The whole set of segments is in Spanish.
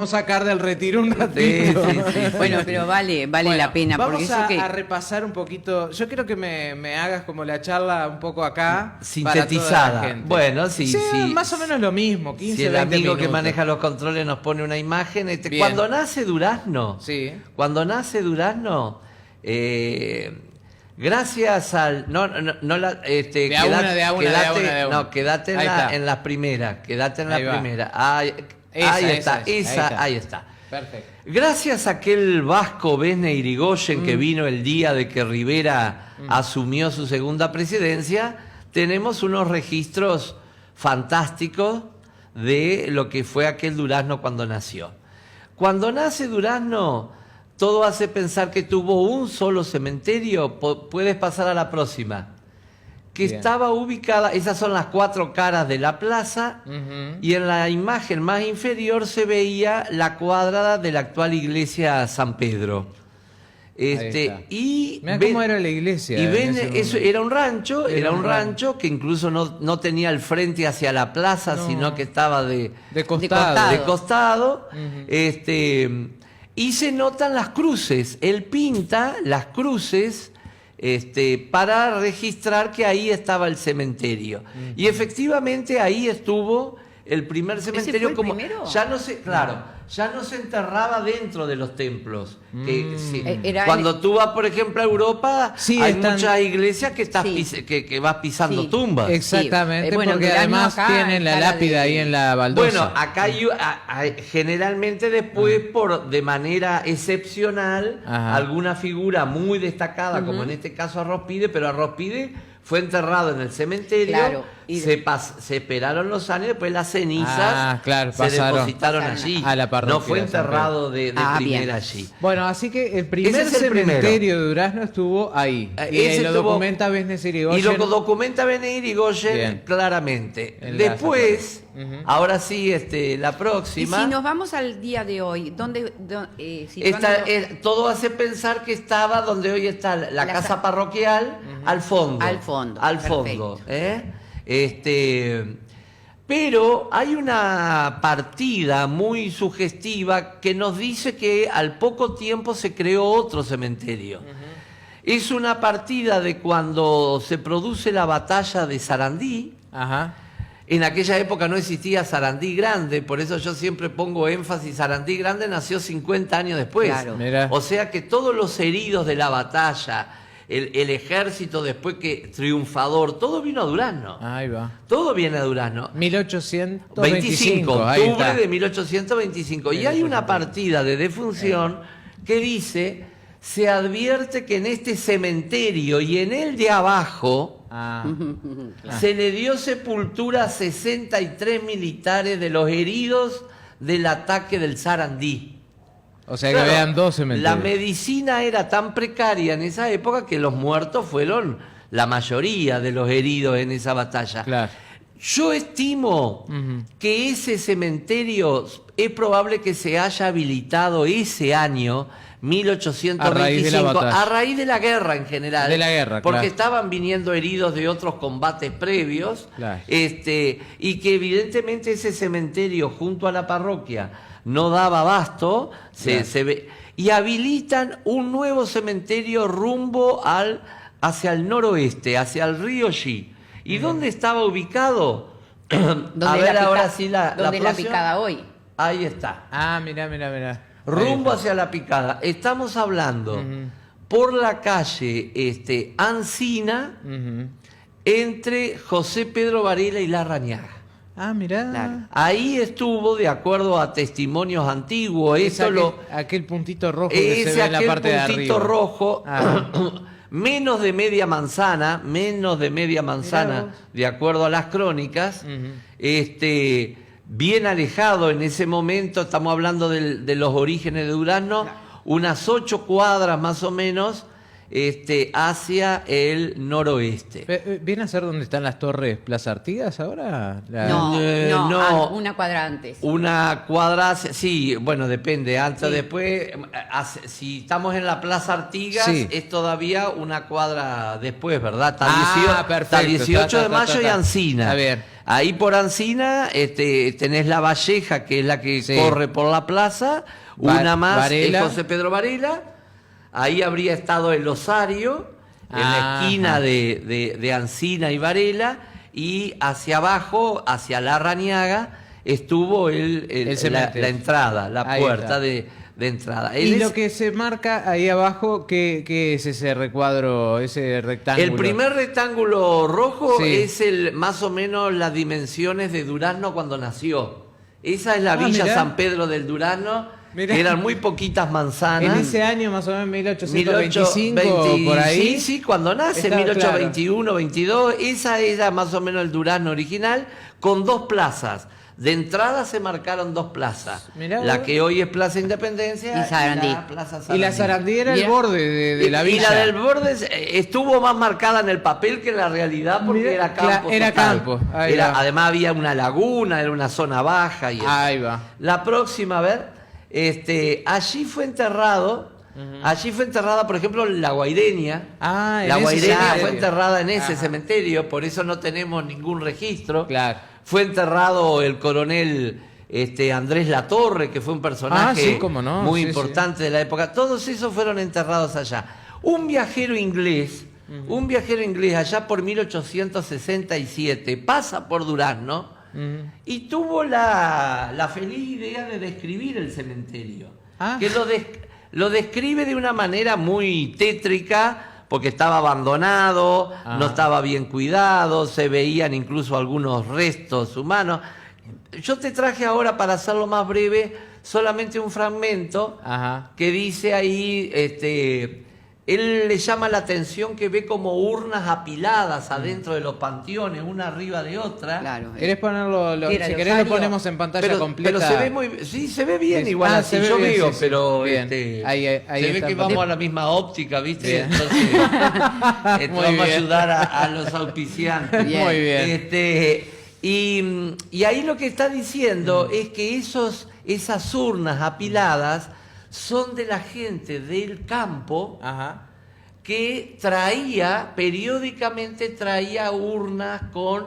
Vamos a sacar del retiro un Sí, ratito. sí. Bueno, pero vale Bueno, la pena. Vamos porque a repasar un poquito. Yo quiero que me hagas como la charla un poco acá. Sintetizada. Para toda la gente. Bueno, sí, sí. Más o menos lo mismo. 15, Si el 20 amigo que minutos. maneja los controles nos pone una imagen. Bien. Cuando nace Durazno, Sí. gracias al... De a una. Quédate Ahí está. en la primera. Quédate en Ahí la va. primera. Esa. Ahí está. Perfecto. Gracias a aquel vasco Besne Irigoyen que vino el día de que Rivera asumió su segunda presidencia, tenemos unos registros fantásticos de lo que fue aquel Durazno cuando nació. Cuando nace Durazno, todo hace pensar que tuvo un solo cementerio. Puedes pasar a la próxima. Que Bien. estaba ubicada, esas son las 4 caras de la plaza, y en la imagen más inferior se veía la cuadrada de la actual iglesia San Pedro. Mirá Y cómo era la iglesia. y en ven, ese eso momento. era un rancho que incluso no tenía el frente hacia la plaza, No. sino que estaba de costado. costado. Ujú. Y se notan las cruces. Él pinta las cruces para registrar que ahí estaba el cementerio. Y efectivamente ahí estuvo el primer cementerio. fue el primero? Ya no se, claro, ya no se enterraba dentro de los templos. Sí. Era Cuando tú vas, por ejemplo, a Europa, Sí, hay están- muchas iglesias que estás Sí. que vas pisando Sí. tumbas. Exactamente, Sí. Bueno, porque Durazno además acá tienen la está la lápida de- ahí en la baldosa. Bueno, acá hay generalmente después, de manera excepcional, Ajá. alguna figura muy destacada, como en este caso Arrospide, pero Arrospide fue enterrado en el cementerio, Claro, y se esperaron los años, después las cenizas claro, se pasaron depositaron allí. a la parroquia no fue de San enterrado de Ah, bien. primera allí. Bueno, así que el primer Ese es el cementerio de Durazno estuvo ahí. Y Ese lo estuvo- documenta Besnes Irigoyen. Y lo documenta Besne Irigoyen Bien. claramente. Enlaza, Después, claro. Ujú. ahora sí, la Y próxima... si nos vamos al día de hoy, Todo hace pensar que estaba donde hoy está la casa parroquial, al fondo. Al fondo, Al fondo. Pero hay una partida muy sugestiva que nos dice que al poco tiempo se creó otro cementerio. Es una partida de cuando se produce la batalla de Sarandí. Ajá. En aquella época no existía Sarandí Grande, por eso yo siempre pongo énfasis, Sarandí Grande nació 50 años después. Claro. Mirá. O sea que todos los heridos de la batalla, el ejército después que triunfador, todo vino a Durazno. Ahí va. Todo viene a Durazno. 1825. Ahí octubre está. de 1825. Y hay una partida de defunción que dice, se advierte que en este cementerio y en el de abajo... Ah, Se le dio sepultura a 63 militares de los heridos del ataque del Sarandí. o sea que Claro, vean dos cementerios. la medicina era tan precaria en esa época que los muertos fueron la mayoría de los heridos en esa batalla. Claro. Yo estimo que ese cementerio es probable que se haya habilitado ese año, 1825, A raíz de la batalla. a raíz de la guerra en general. De la guerra, porque claro. estaban viniendo heridos de otros combates previos. Claro. Y que evidentemente ese cementerio junto a la parroquia no daba abasto, Claro. se ve, y habilitan un nuevo cementerio rumbo hacia el noroeste, hacia el río Xi. ¿Y dónde estaba ubicado? A ver ahora sí la ¿Dónde es la próxima. picada hoy? Ahí está. Ah, mirá. Rumbo Ahí está. hacia la picada. Estamos hablando por la calle Ancina, Ujú. entre José Pedro Varela y Larrañaga. Ah, mirá. Claro. Ahí estuvo, de acuerdo a testimonios antiguos, Es aquel puntito rojo que se ve en la aquel parte de arriba. puntito rojo, Ah. menos de media manzana, Mirá vos. de acuerdo a las crónicas, Ujú. bien alejado en ese momento, estamos hablando de los orígenes de Durazno, unas 8 cuadras más o menos, hacia el noroeste. ¿Viene a ser donde están las torres Plaza Artigas ahora? No. Una cuadra antes. Una cuadra, sí, bueno, depende, antes o después. Si estamos en la Plaza Artigas, Sí. es todavía una cuadra después, ¿verdad? Está, Perfecto. está 18 de mayo y Ancina. Está bien. Ahí por Ancina tenés la Valleja, que es la que Sí. corre por la plaza. Una más Varela. es José Pedro Varela. Ahí habría estado el Osario, en la Ajá. esquina de Ancina y Varela. Y hacia abajo, hacia la Rañaga, estuvo El cementerio. la entrada, la Ahí puerta está. de entrada. Y lo que se marca ahí abajo, ¿qué es ese recuadro, ese rectángulo? El primer rectángulo rojo Sí. es más o menos las dimensiones de Durazno cuando nació. Esa es la Villa mirá. San Pedro del Durazno, Mirá. que eran muy poquitas manzanas. En ese año, más o menos 1825, 1820, por ahí. Sí, cuando nace, Está 1821, 22. Esa era más o menos el Durazno original, con 2 plazas. De entrada se marcaron 2 plazas. Mirá La vos. que hoy es Plaza Independencia Y Sarandí. la Plaza Y la Sarandí era el Mira. borde de la villa. Y la del borde estuvo más marcada en el papel que en la realidad porque Mirá, era campo. era total. campo, ahí va. Además había una laguna, era una zona baja. Y eso. Ahí va. La próxima, a ver, allí fue enterrada, por ejemplo, la Guaireña. Ah, en La ese Guaireña cementerio. fue enterrada en ese Ajá. cementerio, por eso no tenemos ningún registro. Claro. Fue enterrado el coronel Andrés Latorre, que fue un personaje sí, cómo no, muy sí, importante de la época. Todos esos fueron enterrados allá. Un viajero inglés allá por 1867 pasa por Durazno y tuvo la feliz idea de describir el cementerio. Ah. Que lo describe de una manera muy tétrica, porque estaba abandonado, no estaba bien cuidado, se veían incluso algunos restos humanos. Yo te traje ahora, para hacerlo más breve, solamente un fragmento Ajá. que dice ahí, él le llama la atención que ve como urnas apiladas adentro de los panteones, una arriba de otra. Claro. ¿Querés ponerlo? ¿Qué era, Si el querés lo osario? ponemos en pantalla completa. Pero se ve muy, sí, se ve bien Sí, igual, así se ve yo bien, veo, sí, sí. pero Bien. Ahí se ve está que en vamos pantalla. a la misma óptica, ¿viste? Bien. Entonces, Muy vamos a bien. ayudar a los auspiciantes. Bien. Muy bien. Y ahí lo que está diciendo es que esas urnas apiladas son de la gente del campo Ajá. que periódicamente traía urnas con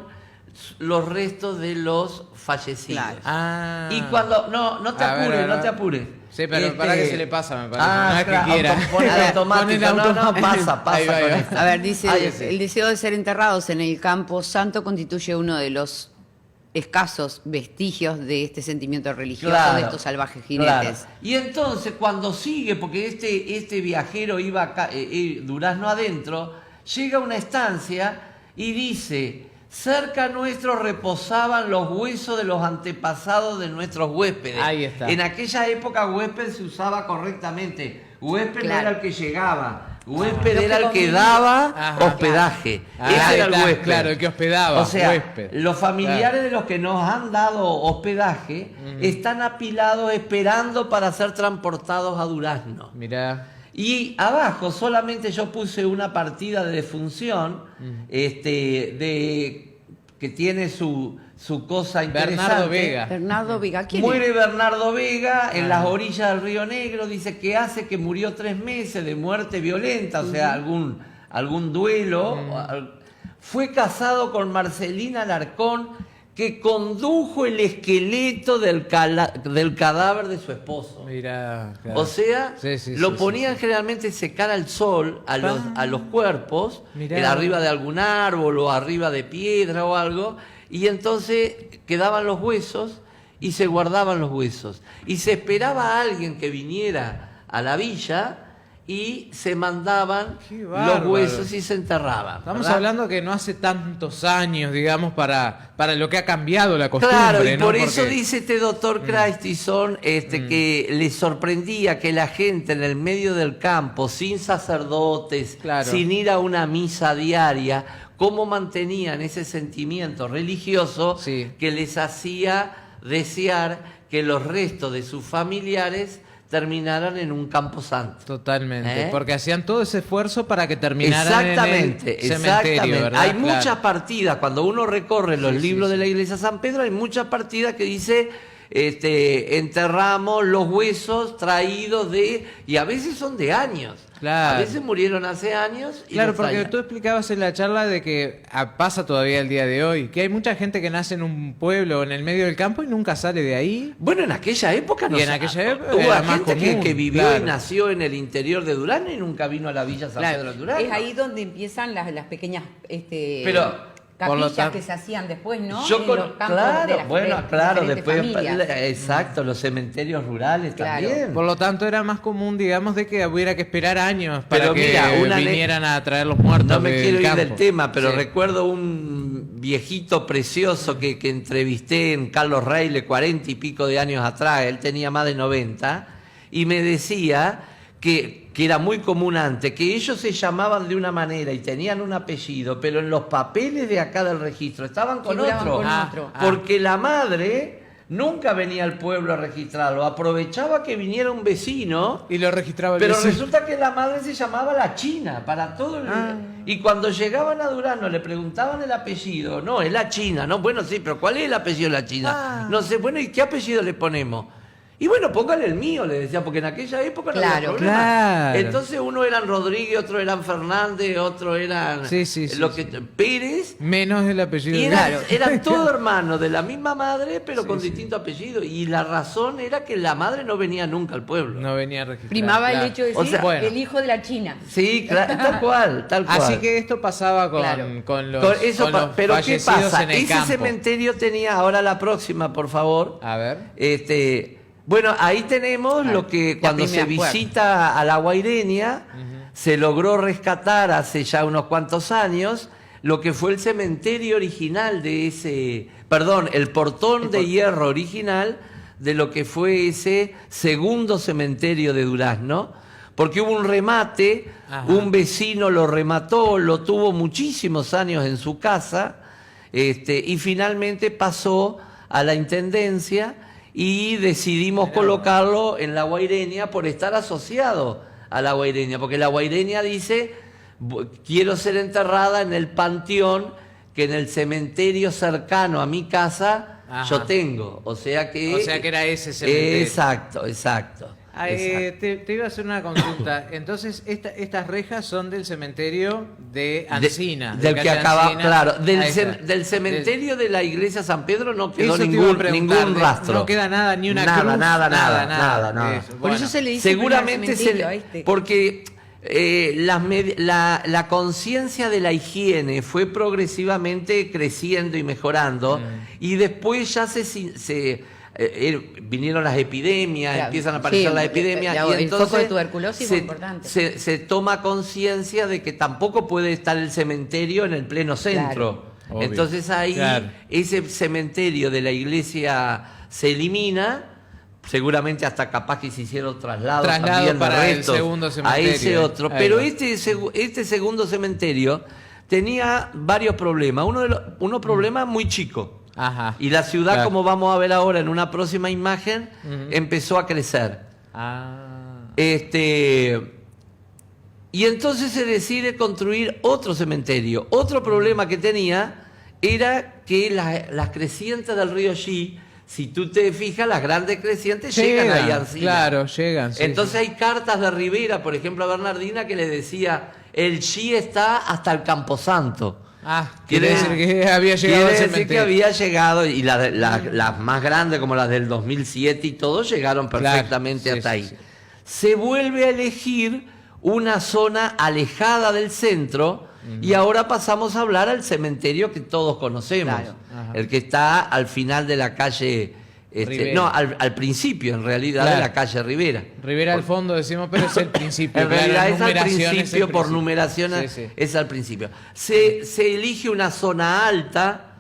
los restos de los fallecidos. Claro. Ah. Y cuando, no te A ver, apures, a ver. no te apures. Sí, pero para que se le pasa, me parece. Ah, No es que claro, quiera. pone A ver, automático. pone el No, auto- pasa Ahí va, ahí con va. esto. A ver, dice, Ahí sí. el deseo de ser enterrados en el campo santo constituye uno de los escasos vestigios de este sentimiento religioso de estos salvajes jinetes. claro. Y entonces cuando sigue, porque este viajero iba acá, Durazno adentro, llega a una estancia y dice: cerca nuestro reposaban los huesos de los antepasados de nuestros huéspedes. Ahí está. En aquella época huésped se usaba correctamente. Huésped Claro. era el que llegaba. Huésped Los era que el que convivían. daba Ajá. hospedaje. Ah, Ese ahí era el está, huésped. claro, el que hospedaba, O sea, huésped. los familiares de los que nos han dado hospedaje están apilados esperando para ser transportados a Durazno. Mirá. Y abajo solamente yo puse una partida de defunción que tiene su cosa interesante. Bernardo Vega. Bernardo Vega, ¿quién Muere es? Bernardo Vega en las orillas del Río Negro. Dice que hace que murió 3 meses de muerte violenta, o sea, algún duelo. Fue casado con Marcelina Alarcón, que condujo el esqueleto del cadáver de su esposo. Mirá. Claro. O sea, Sí, sí, lo sí, ponían sí. generalmente secar al sol a los cuerpos, Mirá. arriba de algún árbol o arriba de piedra o algo, y entonces quedaban los huesos y se guardaban los huesos. Y se esperaba a alguien que viniera a la villa y se mandaban Qué los bárbaro. huesos y se enterraban. Estamos ¿verdad? hablando que no hace tantos años, digamos, para lo que ha cambiado la costumbre. Claro, y ¿no? por eso Porque- dice este doctor Christison que le sorprendía que la gente en el medio del campo, sin sacerdotes, Claro. sin ir a una misa diaria, cómo mantenían ese sentimiento religioso Sí. que les hacía desear que los restos de sus familiares terminaran en un camposanto. Totalmente, porque hacían todo ese esfuerzo para que terminaran Exactamente, en el cementerio, ¿verdad? Hay muchas partidas, cuando uno recorre los libros de la iglesia de San Pedro, hay muchas partidas que dice, enterramos los huesos traídos de, y a veces son de años. Claro. A veces murieron hace años. Y Claro, los porque traían. tú explicabas en la charla de que pasa todavía el día de hoy, que hay mucha gente que nace en un pueblo en el medio del campo y nunca sale de ahí. Bueno, en aquella época no Y en se- aquella época hubo era más gente común, que vivió claro. y nació en el interior de Durán y nunca vino a la Villa San Pedro de Durán. Es ahí donde empiezan las pequeñas Pero, por lo capillas tanto, que se hacían después, ¿no? Yo En con- los campos claro, de las bueno, claro, diferentes después, familias. exacto, los cementerios rurales Claro. también. Por lo tanto, era más común, digamos, de que hubiera que esperar años para Pero que mira, vinieran a traer los muertos. No me del quiero ir campo. del tema, pero Sí. recuerdo un viejito precioso que entrevisté en Carlos Reile 40 y pico de años atrás, él tenía más de 90, y me decía que era muy común antes, que ellos se llamaban de una manera y tenían un apellido, pero en los papeles de acá del registro estaban con Figuraban otro. con otro. Porque la madre nunca venía al pueblo a registrarlo, aprovechaba que viniera un vecino. Y lo registraba el Pero vecino. resulta que la madre se llamaba La China, para todo el... Y cuando llegaban a Durano le preguntaban el apellido. No, es La China. No, bueno, sí, pero ¿cuál es el apellido de La China? No sé, bueno, ¿y qué apellido le ponemos? Y bueno, póngale el mío, le decía, porque en aquella época no había Claro, problema. claro. Entonces uno eran Rodríguez, otro eran Fernández, otro eran Pérez. Menos el apellido. Y de- eran todos hermanos de la misma madre, pero con distintos apellidos. Y la razón era que la madre no venía nunca al pueblo. No venía a registrar. Primaba claro. el hecho de O decir sea, bueno. el hijo de la China. Sí, tal cual, tal cual. Así que esto pasaba con, Claro. con los, Con eso con los pero ¿qué fallecidos pasa? en el Ese campo. cementerio tenía, ahora la próxima, por favor. A ver. Bueno, ahí tenemos lo que cuando se primera puerta. visita a la Guaireña, se logró rescatar hace ya unos cuantos años lo que fue el cementerio original de ese, perdón, el portón de hierro original de lo que fue ese segundo cementerio de Durazno, porque hubo un remate, Ajá. un vecino lo remató, lo tuvo muchísimos años en su casa, y finalmente pasó a la intendencia y decidimos colocarlo en la Guaireña por estar asociado a la Guaireña, porque la Guaireña dice, quiero ser enterrada en el panteón que en el cementerio cercano a mi casa Ajá. yo tengo, o sea que era ese cementerio. exacto. Te iba a hacer una consulta. Entonces, estas rejas son del cementerio de Ancina. Del que calle acaba, Ancina. claro, Ahí está. del cementerio de la iglesia San Pedro no quedó Eso te iba a ningún preguntar, rastro. No queda nada, ni una Nada, cruz. nada. Eso, Por bueno. eso se le dice Seguramente primer cementerio a este. porque la conciencia de la higiene fue progresivamente creciendo y mejorando, y después ya vinieron las epidemias, Claro, empiezan a aparecer sí, las epidemias, el y foco entonces de tuberculosis es muy importante. se toma conciencia de que tampoco puede estar el cementerio en el pleno centro. Obvio. Entonces ahí Claro. ese cementerio de la iglesia se elimina, seguramente hasta capaz que se hicieron traslados Traslado también de para el restos segundo a cementerio. ese otro. Ahí Pero va. este segundo cementerio tenía varios problemas. Uno problema muy chico. Ajá. Y la ciudad, Claro. como vamos a ver ahora en una próxima imagen, empezó a crecer. Ah. Y entonces se decide construir otro cementerio. Otro problema que tenía era que las crecientes del río Xi, si tú te fijas, las grandes crecientes llegan ahí a Ancina. Claro, llegan. Sí, Entonces sí. hay cartas de Rivera, por ejemplo, a Bernardina, que le decía, el Xi está hasta el Camposanto. Quiere decir que había llegado Quiere al decir cementerio. que había llegado, y las más grandes, como las del 2007 y todo, llegaron perfectamente Claro, sí, hasta ahí. sí. Se vuelve a elegir una zona alejada del centro, y ahora pasamos a hablar al cementerio que todos conocemos, Claro. Ajá. el que está al final de la calle, Rivera. no, al principio en realidad de Claro. la calle Rivera. Rivera al fondo decimos, pero es el principio. En claro, realidad es al numeración el principio, por principio. numeración Sí, sí. es al principio. Se elige una zona alta,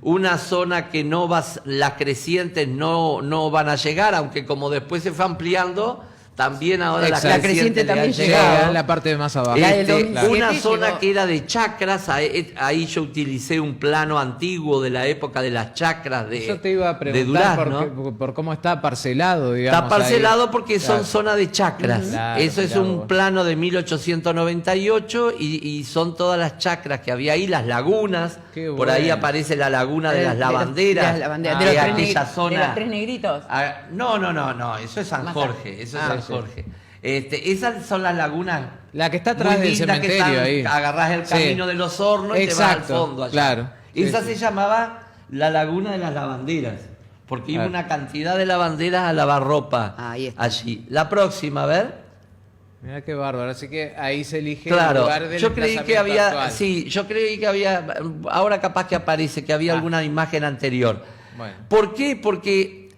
una zona que no va, las crecientes no van a llegar, aunque como después se fue ampliando, también ahora Exacto. la La creciente le ha también llegado. Llega a la parte de más abajo. La del 2007 Una zona llegó. que era de chacras, ahí yo utilicé un plano antiguo de la época de las chacras Yo te iba a de preguntar Durazno. por cómo está parcelado, digamos. Está parcelado ahí. porque son Claro. zona de chacras. Claro, Eso es mirá un vos. plano de 1898 y son todas las chacras que había ahí, las lagunas. Qué Por ahí bueno. aparece la laguna de las De los- lavanderas. de las lavanderas. que De los es tres aquella neg- zona. de los tres negritos. Ah, no, eso es San Más Jorge, eso es Ah, San sí. Jorge. Esas son las lagunas. La que está atrás muy del lindas que cementerio están, ahí. agarrás el Sí. camino de los hornos y te vas al Exacto, fondo allá. claro. Sí, Esa sí. se llamaba la laguna de las lavanderas, porque iba Claro. una cantidad de lavanderas a lavar ropa Ahí está. allí. La próxima, a ver. Mira qué bárbaro. Así que ahí se elige el Claro, lugar del yo creí que emplazamiento había, actual. sí, yo creí que había, ahora capaz que aparece, que había Ah. alguna imagen anterior. Bueno. ¿Por qué? Porque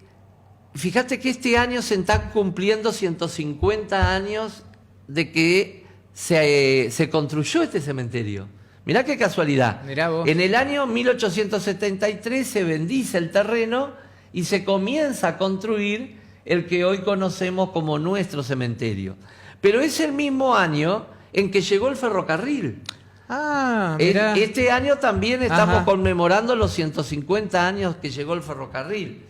fíjate que este año se están cumpliendo 150 años de que se construyó este cementerio. Mirá qué casualidad. Mirá vos. En el año 1873 se bendice el terreno y se comienza a construir el que hoy conocemos como nuestro cementerio. Pero es el mismo año en que llegó el ferrocarril. Ah, mira. Este año también estamos Ajá. conmemorando los 150 años que llegó el ferrocarril.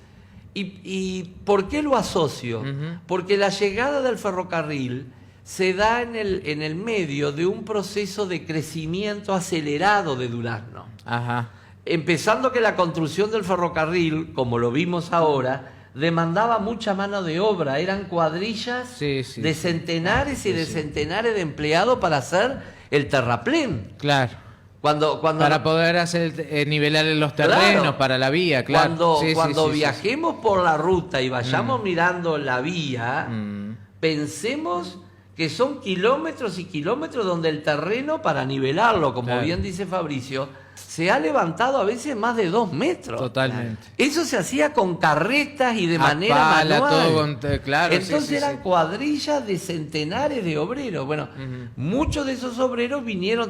¿Y por qué lo asocio? Ujú. Porque la llegada del ferrocarril se da en el medio de un proceso de crecimiento acelerado de Durazno. Ajá. Empezando que la construcción del ferrocarril, como lo vimos ahora, demandaba mucha mano de obra. Eran cuadrillas Sí, sí, de sí. centenares y de centenares de empleados para hacer el terraplén. Claro. Cuando Para poder hacer nivelar los terrenos, Claro. para la vía, claro. Cuando, Sí, sí, cuando sí, sí, viajemos por la ruta y vayamos mirando la vía, Mm. pensemos que son kilómetros y kilómetros donde el terreno, para nivelarlo, como Claro. bien dice Fabricio, se ha levantado a veces más de 2 metros. Totalmente. Eso se hacía con carretas y de A manera pala, manual. todo con- claro, sí, Entonces sí, eran sí. cuadrillas de centenares de obreros. Bueno, muchos de esos obreros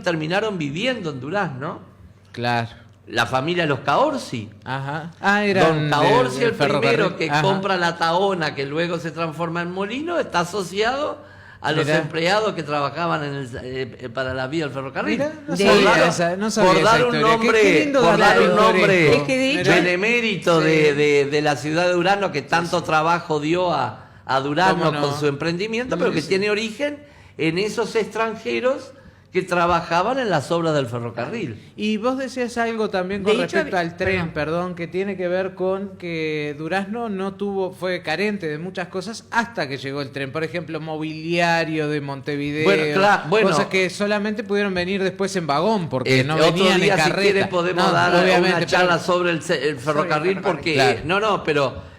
terminaron viviendo en Durazno. Claro. La familia Los Caorsi. Ajá. Ah, era Don Caorsi, el primero ferrocarril. que Ajá. compra la taona, que luego se transforma en molino, está asociado a los Mirá. empleados que trabajaban para la vía del ferrocarril. Mirá, no De- sabía esa, no sabía por esa dar un historia. nombre, Qué lindo por dar dato un nombre pintoresco. Es que de hecho- benemérito Sí. de la ciudad de Durazno, que tanto trabajo dio a Durazno ¿Cómo no? con su emprendimiento, pero Sí, que sí. tiene origen en esos extranjeros que trabajaban en las obras del ferrocarril. Y vos decías algo también con De hecho, respecto al tren, perdón. perdón, que tiene que ver con que Durazno fue carente de muchas cosas hasta que llegó el tren. Por ejemplo, mobiliario de Montevideo, Bueno, cosas que solamente pudieron venir después en vagón, porque no otro venían día, en si carreta. quieren, podemos No, dar obviamente, una charla pero- sobre el ferrocarril, porque Claro. no, pero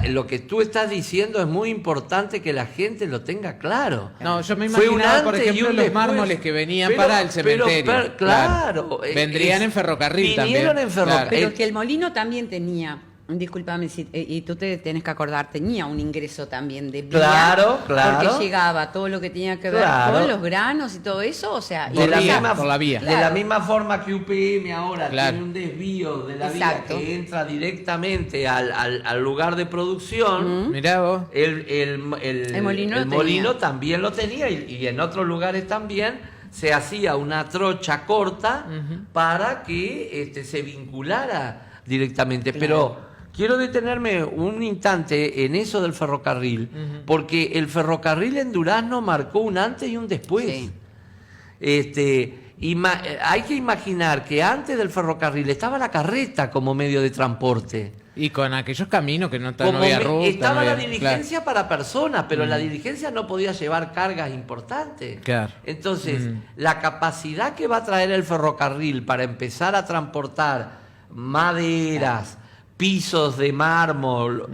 lo que tú estás diciendo es muy importante que la gente lo tenga claro. No, yo me Fue un imaginaba, por antes y ejemplo, un los después. mármoles que venían Pero- para el cementerio. claro. Vendrían en ferrocarril también. Vinieron en ferrocarril. Claro. Pero que el molino también tenía, discúlpame, y tú te tenés que acordar, tenía un ingreso también de vía. Claro, claro. Porque llegaba todo lo que tenía que ver Claro. con los granos y todo eso, o sea... y Por la esa- vía, por la vía. De la misma forma que UPM ahora Claro. tiene un desvío de la Exacto. vía que entra directamente al lugar de producción. Mirá vos. El molino lo molino tenía. también lo tenía y en otros lugares también se hacía una trocha corta para que se vinculara directamente. Pero quiero detenerme un instante en eso del ferrocarril, porque el ferrocarril en Durazno marcó un antes y un después. Sí. Hay que imaginar que antes del ferrocarril estaba la carreta como medio de transporte. Y con aquellos caminos que no Como había ruta. estaba no había- la diligencia para personas, pero la diligencia no podía llevar cargas importantes. Claro. Entonces, la capacidad que va a traer el ferrocarril para empezar a transportar maderas, pisos de mármol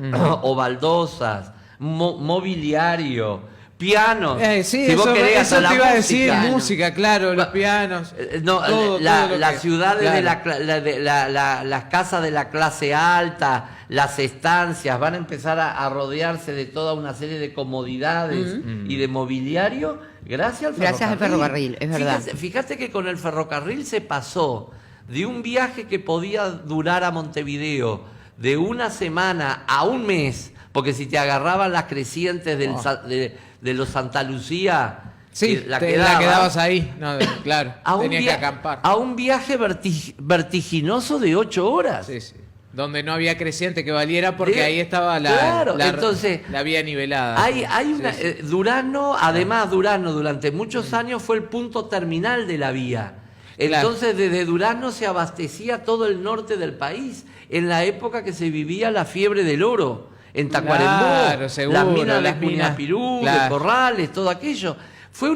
o baldosas, mobiliario, pianos. Sí, si vos eso, querés, eso hasta la te iba a decir, música. música, claro, los pianos. No, todo lo las que- ciudades claro. las casas de la clase alta, las estancias, van a empezar a rodearse de toda una serie de comodidades y de mobiliario gracias al ferrocarril. Gracias al ferrocarril, es verdad. Fíjate que con el ferrocarril se pasó de un viaje que podía durar a Montevideo de una semana a un mes, porque si te agarraban las crecientes de los Santa Lucía, Sí, la la quedabas, quedabas ahí. No, claro, tenías que acampar. a un viaje vertiginoso de 8 horas. Sí, sí. Donde no había creciente que valiera porque ahí estaba Claro, entonces, la vía nivelada. Hay una, Sí, sí. Durazno, además Durazno durante muchos años fue el punto terminal de la vía. Entonces desde Durazno se abastecía todo el norte del país en la época que se vivía la fiebre del oro en Tacuarembó, Claro, seguro, las minas las de Cunapirú, minas, de Corrales, todo aquello. Fue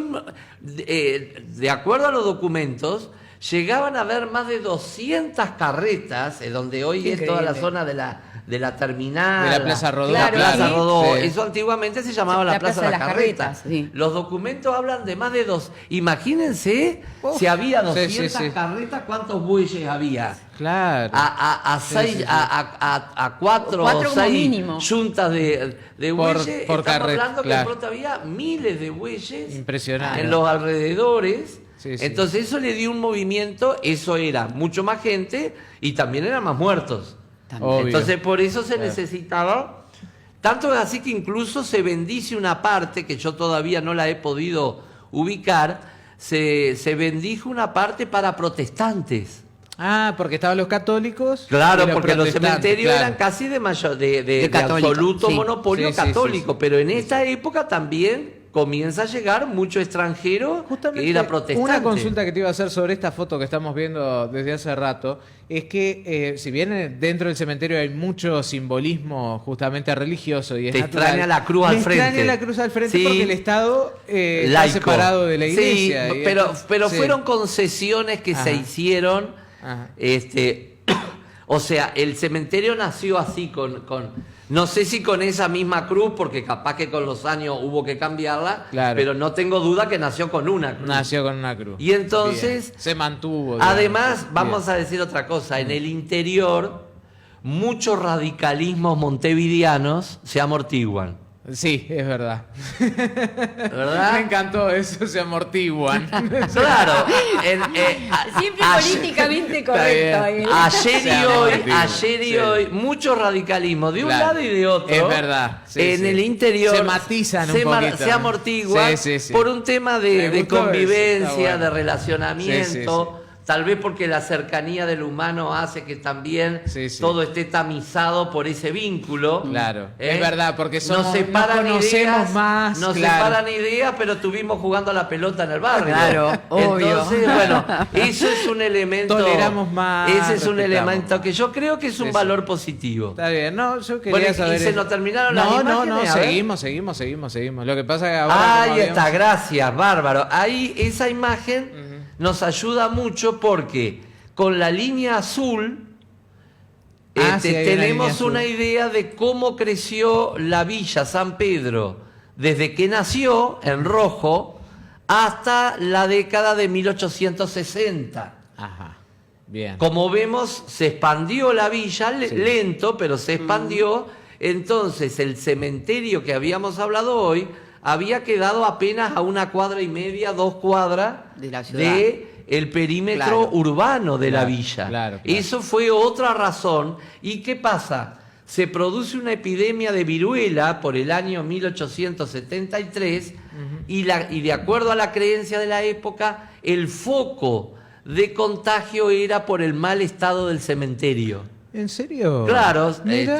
de acuerdo a los documentos, llegaban a haber más de 200 carretas, donde hoy es toda la zona de la terminal. De la Plaza Rodó. Claro, La Plaza sí. Rodó. Sí. Eso antiguamente se llamaba la Plaza de las Carretas. sí. Los documentos hablan de más de dos. Imagínense si había 200 sí. carretas, ¿cuántos bueyes había? Claro. A cuatro Cuatro o como 6 mínimo. juntas de Por bueyes. carreta, Estamos hablando que claro. de pronto había miles de bueyes Impresionante. en los alrededores. Sí, sí. Entonces eso le dio un movimiento, eso era mucho más gente y también eran más muertos. Obvio. Entonces por eso se necesitaba, tanto es así que incluso se bendice una parte, que yo todavía no la he podido ubicar, se bendijo una parte para protestantes. Ah, porque estaban los católicos. Claro, y porque los protestantes, cementerios claro. eran casi de católico, absoluto sí. monopolio Sí, sí, católico, sí. pero en esta época también comienza a llegar mucho extranjero Justamente, que era protestante. una consulta que te iba a hacer sobre esta foto que estamos viendo desde hace rato es que si bien dentro del cementerio hay mucho simbolismo justamente religioso y es Te natural, extraña la cruz al me frente. extraña la cruz al frente Sí. porque el Estado está Laico. separado de la iglesia. Sí, y pero sí. fueron concesiones que Ajá. se hicieron. Ajá. O sea, el cementerio nació así no sé si con esa misma cruz, porque capaz que con los años hubo que cambiarla, Claro. pero no tengo duda que nació con una cruz. Nació con una cruz. Y entonces, Bien. Se mantuvo. digamos. además, vamos Bien. a decir otra cosa, en el interior muchos radicalismos montevideanos se amortiguan, Sí, es verdad. ¿verdad? Me encantó eso, se amortiguan. Claro. Siempre ayer- políticamente correcto. bien. Ayer Se y hoy, amortiguan, ayer y sí. hoy, mucho radicalismo de un Claro. lado y de otro. Es verdad. Sí, en sí. el interior Se matizan un poquito. se amortiguan Sí, sí, sí. por un tema Me de gustó eso, está convivencia, bueno. de relacionamiento. Sí, sí, Tal vez porque la cercanía del humano hace que también Sí, sí. todo esté tamizado por ese vínculo. Claro, es verdad, porque somos- nos separan nos conocemos ideas, más, nos claro. separan ideas, pero estuvimos jugando a la pelota en el barrio. Claro, obvio. Entonces, bueno, eso es un elemento. Toleramos más, Ese es un respetamos elemento más. que yo creo que es un Sí, sí. valor positivo. Está bien, no, yo quería Bueno, y saber. se nos terminaron las No, imágenes, a ver. seguimos. Lo que pasa es que ahora. Ahí como está, habíamos- gracias, bárbaro. Ahí esa imagen nos ayuda mucho porque con la línea azul Ah, sí, hay una tenemos línea azul. una idea de cómo creció la villa San Pedro desde que nació en rojo hasta la década de 1860. Ajá. Bien. Como vemos, se expandió la villa, Sí. lento, pero se expandió. Entonces, el cementerio que habíamos hablado hoy había quedado apenas a 1,5 cuadras, 2 cuadras De la ciudad. de el perímetro Claro. urbano de la Claro, villa. claro. Eso fue otra razón. ¿Y qué pasa? Se produce una epidemia de viruela por el año 1873 y de acuerdo a la creencia de la época, el foco de contagio era por el mal estado del cementerio. ¿En serio? Claro, Mira.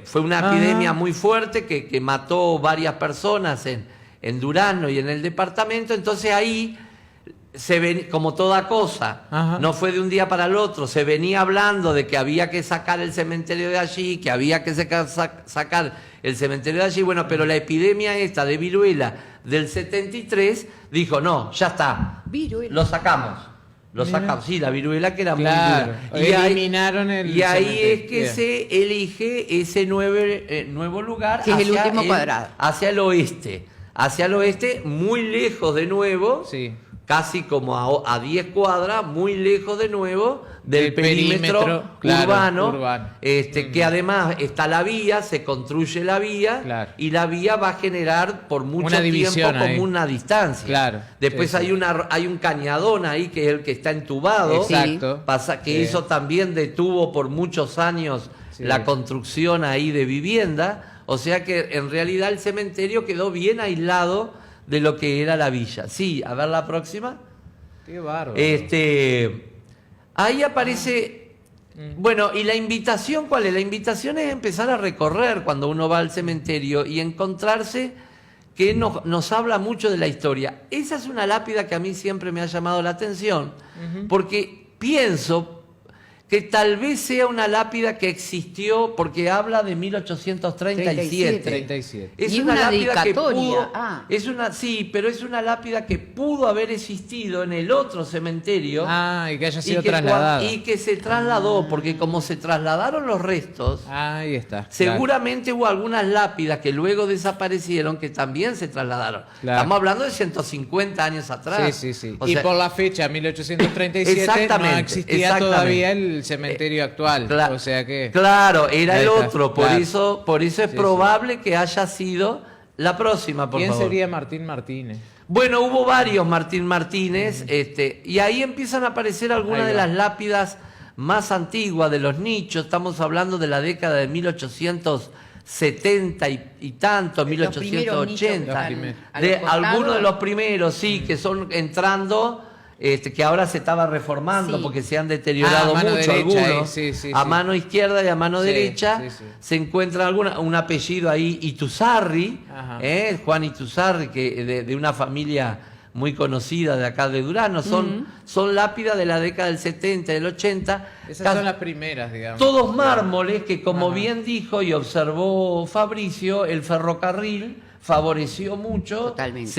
fue una Ajá. epidemia muy fuerte que mató varias personas en Durazno y en el departamento, entonces ahí como toda cosa, Ajá. no fue de un día para el otro, se venía hablando de que había que sacar el cementerio de allí, que había que sacar el cementerio de allí, bueno, pero la epidemia esta de viruela del 73 dijo, no, ya está, Viruela. lo sacamos. Lo Mira. sacamos, sí, la viruela que era Claro, muy dura. eliminaron el Y ahí cementerio. es que Bien. se elige ese nuevo lugar Que es el último cuadrado. hacia el oeste, muy lejos de nuevo, Sí. casi como a 10 cuadras, muy lejos de nuevo del Del perímetro, perímetro, claro, urbano. Que además está la vía, se construye la vía, Claro. y la vía va a generar por mucho Una división tiempo como ahí. una distancia. Claro, Después sí, sí. hay un cañadón ahí que es el que está entubado. Exacto. Pasa que Sí. eso también detuvo por muchos años Sí. la construcción ahí de vivienda. O sea que en realidad el cementerio quedó bien aislado de lo que era la villa. Sí, a ver la próxima. Qué bárbaro. Ahí aparece... Bueno, ¿y la invitación cuál es? La invitación es empezar a recorrer cuando uno va al cementerio y encontrarse que nos habla mucho de la historia. Esa es una lápida que a mí siempre me ha llamado la atención, porque pienso que tal vez sea una lápida que existió porque habla de 1837. 37. Es Y una una lápida que dedicatoria. pudo, Ah. sí, pero es una lápida que pudo haber existido en el otro cementerio. Y que haya sido que trasladada. y que se trasladó, porque como se trasladaron los restos, Ahí está. seguramente hubo algunas lápidas que luego desaparecieron que también se trasladaron. Claro. Estamos hablando de 150 años atrás. Sí. O Y sea, por la fecha, 1837, no Exactamente, existía exactamente. todavía el cementerio actual. O sea que... Claro, era Ahí el está, otro, claro. por eso es Sí, probable que haya sido la próxima, por ¿Quién favor. sería Martín Martínez? Bueno, hubo varios Martín Martínez, y ahí empiezan a aparecer algunas Ahí de va. las lápidas más antiguas de los nichos. Estamos hablando de la década de 1870 y tanto, De los primeros nichos que 1880. están a De los costados. algunos de los primeros, sí, que son entrando, que ahora se estaba reformando Sí. porque se han deteriorado A mano mucho derecha, algunos. sí, A sí. mano izquierda y a mano Sí, derecha sí. se encuentra un apellido ahí, Ituzarri, Ajá. Juan Ituzarri, que de una familia muy conocida de acá de Durazno. Son lápidas de la década del 70, del 80. Esas son las primeras, digamos. Todos mármoles que, como Ajá. bien dijo y observó Fabricio, el ferrocarril favoreció mucho. Totalmente.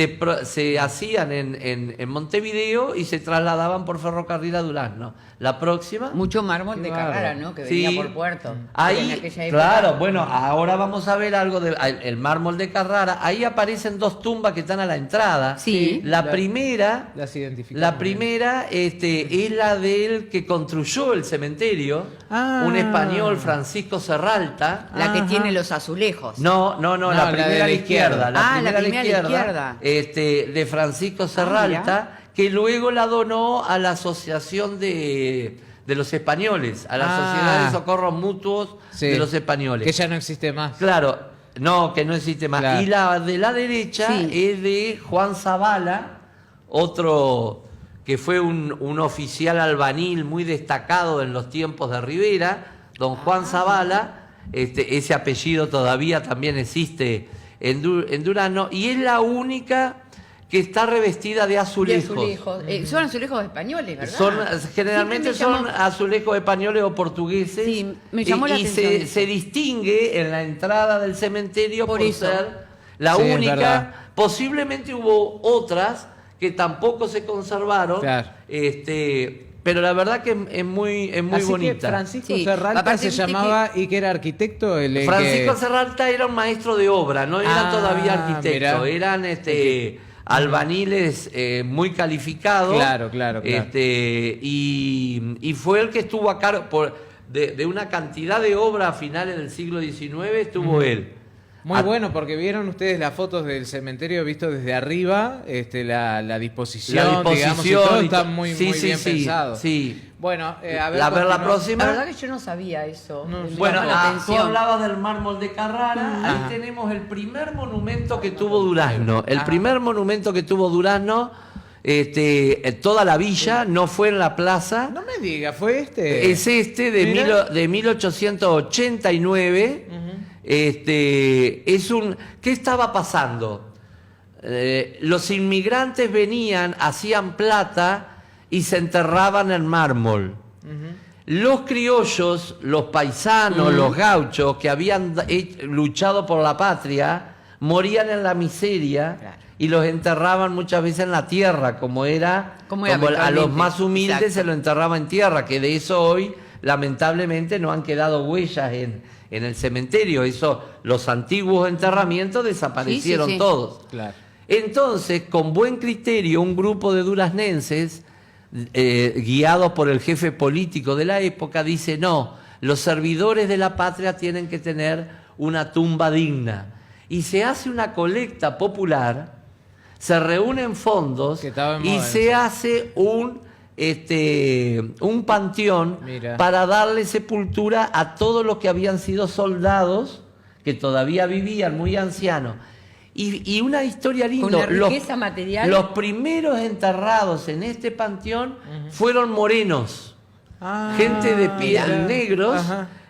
Se hacían en Montevideo y se trasladaban por ferrocarril a Durazno. La próxima. Mucho mármol Qué de bárbaro. Carrara, ¿no? Que Sí. venía por puerto. En Ahí, aquella época. claro, bueno, ahora vamos a ver algo del mármol de Carrara. Ahí aparecen dos tumbas que están a la entrada. Sí. La primera, Las identificamos. la primera es la del que construyó el cementerio, Ah. un español, Francisco Serralta. La que Ajá. tiene los azulejos. No, la primera de la a la izquierda. izquierda. La primera a la izquierda. De Francisco Serralta, que luego la donó a la Asociación de los Españoles, a la Sociedad de Socorros Mutuos Sí. de los Españoles. Que ya no existe más. Claro, no, que no existe más. Claro. Y la de la derecha Sí. es de Juan Zavala, otro que fue un oficial albanil muy destacado en los tiempos de Rivera, don Juan Zavala. Ese apellido todavía también existe en Durazno, y es la única que está revestida de De azulejos. azulejos. Son azulejos españoles, ¿verdad? Generalmente Siempre me son llamó- azulejos españoles o portugueses. Sí, me llamó la y atención eso. se distingue en la entrada del cementerio por eso. ser la Sí, es única. verdad. Posiblemente hubo otras que tampoco se conservaron. Claro. Pero la verdad que es muy Así bonita. que Francisco Sí, Serralta aparte se viste llamaba y que era arquitecto. Francisco Serralta era un maestro de obra, no era todavía arquitecto, mirá. eran albaniles muy calificados. Claro. Y fue el que estuvo a cargo de una cantidad de obras a finales del siglo XIX, estuvo él. Muy bueno, porque vieron ustedes las fotos del cementerio visto desde arriba, la disposición, digamos, y todo está muy bien pensado. Sí. Bueno, a ver, A ver la continuamos. próxima. La verdad que yo no sabía eso. Me Bueno, llamó la tú atención. hablabas del mármol de Carrara. Ahí Ajá. tenemos el primer monumento que tuvo Durazno. El Ajá. primer monumento que tuvo Durazno, toda la villa, no fue en la plaza. No me diga, fue este. Es Mira. de 1889. ¿Qué estaba pasando? Los inmigrantes venían, hacían plata y se enterraban en mármol. Los criollos, los paisanos, los gauchos que habían luchado por la patria, morían en la miseria. Claro. Y los enterraban muchas veces en la tierra, como a los habitualmente. más humildes Exacto. se lo enterraba en tierra, que de eso hoy lamentablemente no han quedado huellas en el cementerio. Eso, los antiguos enterramientos desaparecieron Sí. todos. Claro. Entonces, con buen criterio, un grupo de duraznenses, guiados por el jefe político de la época, dice: no, los servidores de la patria tienen que tener una tumba digna. Y se hace una colecta popular, se reúnen fondos Que estaba en y moda se eso. hace un panteón Mira. para darle sepultura a todos los que habían sido soldados que todavía vivían, muy ancianos. Y una historia linda. Con la riqueza material. Los primeros enterrados en este panteón fueron morenos. Gente de piel negros,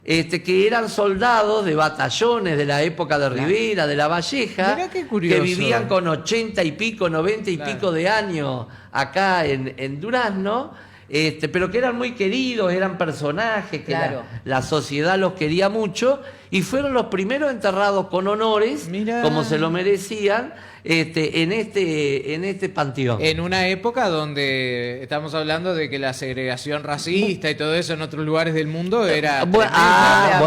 que eran soldados de batallones de la época de Rivera, de La Valleja, Mirá qué curioso. que vivían con 80 y pico, 90 y pico de años acá en Durazno, pero que eran muy queridos, eran personajes, que Claro. la sociedad los quería mucho, y fueron los primeros enterrados con honores, Mirá. como se lo merecían, en este panteón. En una época donde estamos hablando de que la segregación racista y todo eso en otros lugares del mundo era tremenda.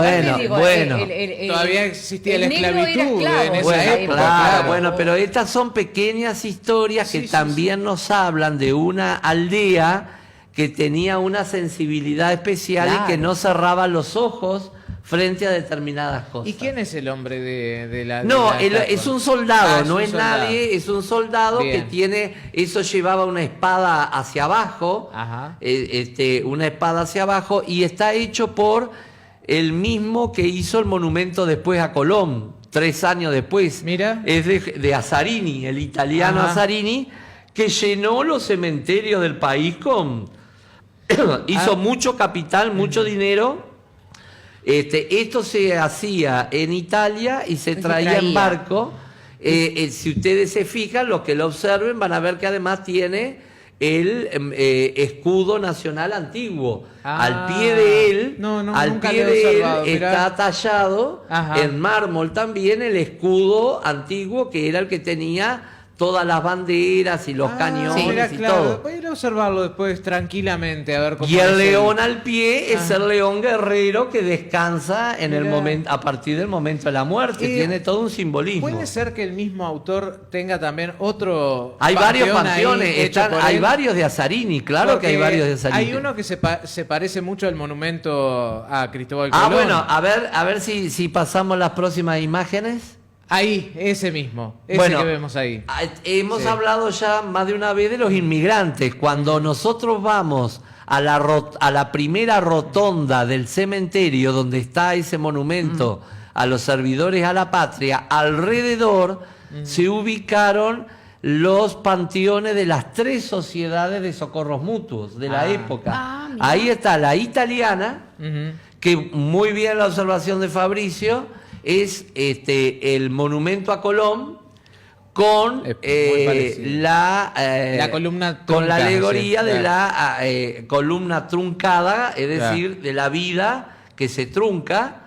bueno. Todavía existía la el negro era esclavitud esclavo en esa Bueno, época. claro, bueno, pero estas son pequeñas historias Sí, que sí, también nos hablan de una aldea que tenía una sensibilidad especial y que Claro. no cerraba los ojos frente a determinadas cosas. ¿Y quién es el hombre de la No, de la estatua? es un soldado, Ah, es no un es soldado. nadie, es un soldado Bien. que tiene, eso llevaba una espada hacia abajo, Ajá. una espada hacia abajo, y está hecho por el mismo que hizo el monumento después a Colón, 3 años después. Mira. Es de Azzarini, el italiano Ajá. Azzarini, que llenó los cementerios del país con... hizo mucho capital, mucho dinero. Esto se hacía en Italia y se traía en barco. Si ustedes se fijan, los que lo observen van a ver que además tiene el escudo nacional antiguo. Al pie de él, al nunca pie lo he de él observado, mirá. está tallado Ajá. en mármol también el escudo antiguo, que era el que tenía todas las banderas y los cañones Mira, y claro, todo. voy a ir a observarlo después tranquilamente a ver cómo Y es el león al pie es Ajá. el león guerrero que descansa en el Mirá. momento, a partir del momento de la muerte. Tiene todo un simbolismo. Puede ser que el mismo autor tenga también otro Hay varios panteón ahí panteones, hecho por hay él. varios de Azzarini, claro que hay Porque varios de Azzarini. Hay uno que se parece mucho al monumento a Cristóbal Colón. Bueno, a ver si pasamos las próximas imágenes. Ahí, ese mismo, ese Bueno, que vemos ahí. Hemos Sí. hablado ya más de una vez de los inmigrantes. Cuando nosotros vamos a la primera rotonda del cementerio donde está ese monumento a los servidores a la patria, alrededor se ubicaron los panteones de las 3 sociedades de socorros mutuos de la época. mira. Ahí está la italiana, Ujú. que muy bien la observación de Fabricio, es el monumento a Colón con Es muy parecido. la columna con la trunca, alegoría sí, de claro. la columna truncada, es Claro. decir, de la vida que se trunca,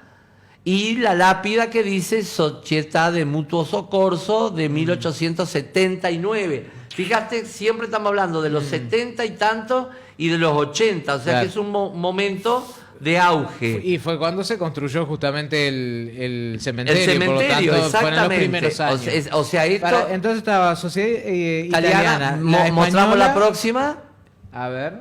y la lápida que dice Società de Mutuo Soccorso de 1879. Fíjate, siempre estamos hablando de los 70 y tantos y de los 80, o sea Claro. que es un momento de auge. Y fue cuando se construyó justamente el cementerio. El cementerio, por lo tanto, fueron los exactamente. primeros años. O sea, esto... Entonces estaba sociedad italiana. Mostramos la española. próxima. A ver.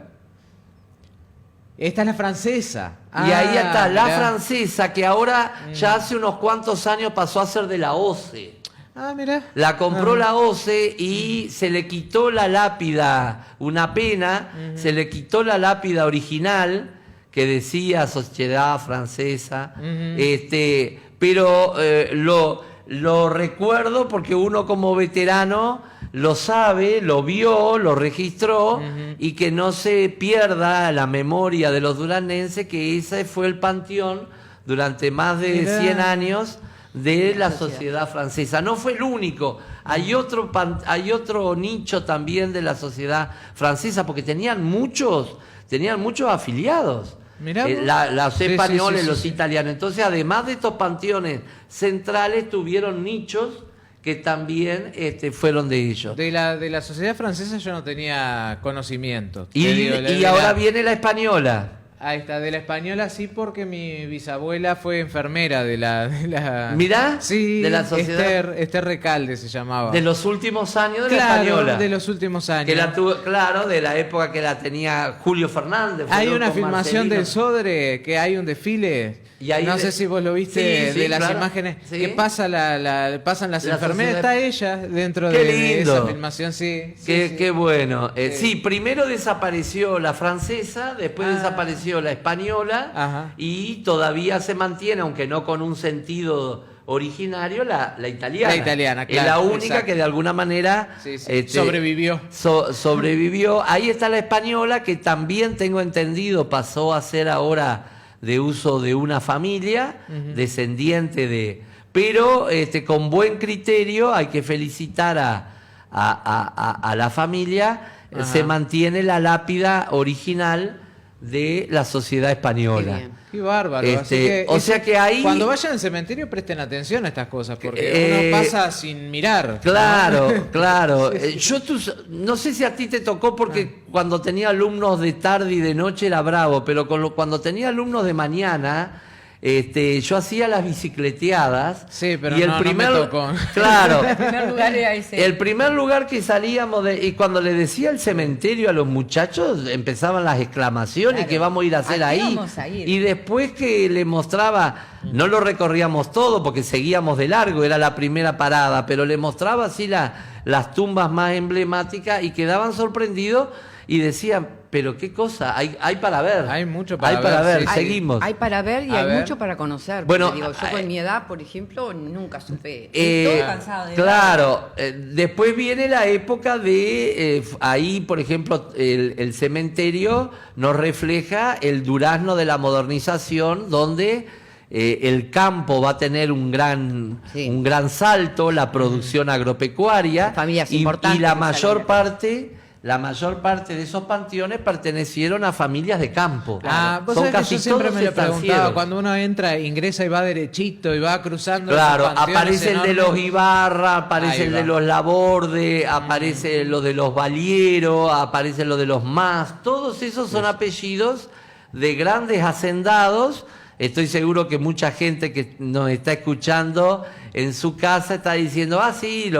Esta es la francesa. Y ahí está la mirá. francesa, que ahora ya hace unos cuantos años pasó a ser de la OCE. Ah, mira. La compró la OCE y se le quitó la lápida, una pena, se le quitó la lápida original que decía Sociedad Francesa, pero lo recuerdo porque uno como veterano lo sabe, lo vio, lo registró, y que no se pierda la memoria de los duranenses que ese fue el panteón durante más de Mirá. 100 años de la sociedad francesa. No fue el único. Hay otro nicho también de la sociedad francesa, porque tenían muchos afiliados. Mirá vos. Los Sí, españoles, sí, sí, los sí. italianos. Entonces, además de estos panteones centrales, tuvieron nichos que también fueron de ellos. De la sociedad francesa yo no tenía conocimiento. Te Y digo, ahora viene la española. Ahí está, de la española sí, porque mi bisabuela fue enfermera de la... Mirá, sí, de la sociedad. Esther Recalde se llamaba. De los últimos años de Claro, la española. de los últimos años. Que la tuvo, claro, de la época que la tenía Julio Fernández. Hay fue una con filmación Marcelino. del Sodre, que hay un desfile. Y ahí no sé si vos lo viste, Sí, sí, de las claro. imágenes Sí. que pasan las La enfermeras. sociedad- Está ella dentro Qué de esa lindo. filmación, sí. Qué bueno. Sí. Sí, primero desapareció la francesa, después desapareció la española, Ajá. y todavía se mantiene, aunque no con un sentido originario la italiana. La italiana, es la claro, única exacto. que de alguna manera Sobrevivió. sobrevivió. Ahí está la española, que también tengo entendido pasó a ser ahora de uso de una familia, descendiente de... Pero con buen criterio hay que felicitar a la familia. Ajá. Se mantiene la lápida original de la sociedad española. Qué bien. Qué bárbaro. Así que o sea que ahí... Cuando vayan al cementerio presten atención a estas cosas, porque uno pasa sin mirar. Claro, ¿no? claro. No sé si a ti te tocó, porque cuando tenía alumnos de tarde y de noche era bravo, pero cuando tenía alumnos de mañana, yo hacía las bicicleteadas. Sí, pero y el no primer, me tocó. Claro. El primer lugar era ese. El primer lugar que salíamos y cuando le decía el cementerio a los muchachos, empezaban las exclamaciones, Claro. que vamos a ir a hacer ¿A qué ahí. vamos a ir? Y después que le mostraba, no lo recorríamos todo porque seguíamos de largo, era la primera parada, pero le mostraba así las tumbas más emblemáticas y quedaban sorprendidos y decían, pero qué cosa, hay para ver. Hay mucho para ver, ver, sí. seguimos. Hay para ver y A hay ver. mucho para conocer. Bueno, Porque, yo con mi edad, por ejemplo, nunca supe. Eh, Todo cansado de claro, después viene la época de, ahí por ejemplo el cementerio nos refleja el durazno de la modernización, donde el campo va a tener un gran salto, la producción agropecuaria, Familias y importantes la que mayor salieron. la mayor parte de esos panteones pertenecieron a familias de campo. Vos Son sabés que casi yo siempre todos me lo preguntaba, estancieros. cuando uno entra, ingresa y va derechito y va cruzando. Claro, esos panteones aparece el de los enormes. Ibarra, aparece Ahí el va. de los Laborde, aparece lo de los Valiero, aparece lo de los Más. Todos esos son apellidos de grandes hacendados. Estoy seguro que mucha gente que nos está escuchando en su casa está diciendo, sí,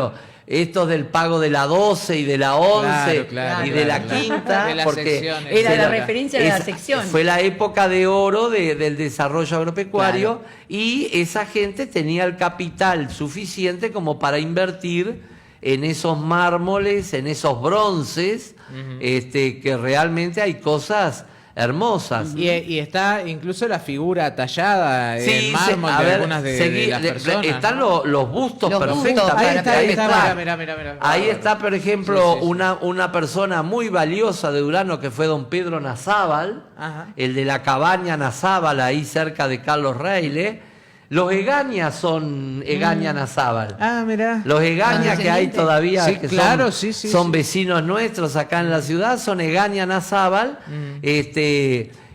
estos del pago de la 12 y de la 11 Claro, y de la claro. quinta, De las porque secciones. Era se la referencia de la esa- sección. Fue la época de oro del desarrollo agropecuario, y esa gente tenía el capital suficiente como para invertir en esos mármoles, en esos bronces, que realmente hay cosas hermosas. Y está incluso la figura tallada en mármol a de ver, algunas de las personas. están ¿no? los bustos Los bustos, perfectamente. ahí está, mira. Ahí está, por ejemplo, Sí, sí, sí. una persona muy valiosa de Durazno, que fue don Pedro Nazábal, Ajá. el de la cabaña Nazábal, ahí cerca de Carlos Reile. Los Egaña son Egaña Nazábal. Mira. Los Egaña que hay Descendientes. todavía, Sí, que claro, son, sí, son sí. vecinos nuestros acá en la ciudad, son Egaña Nazábal.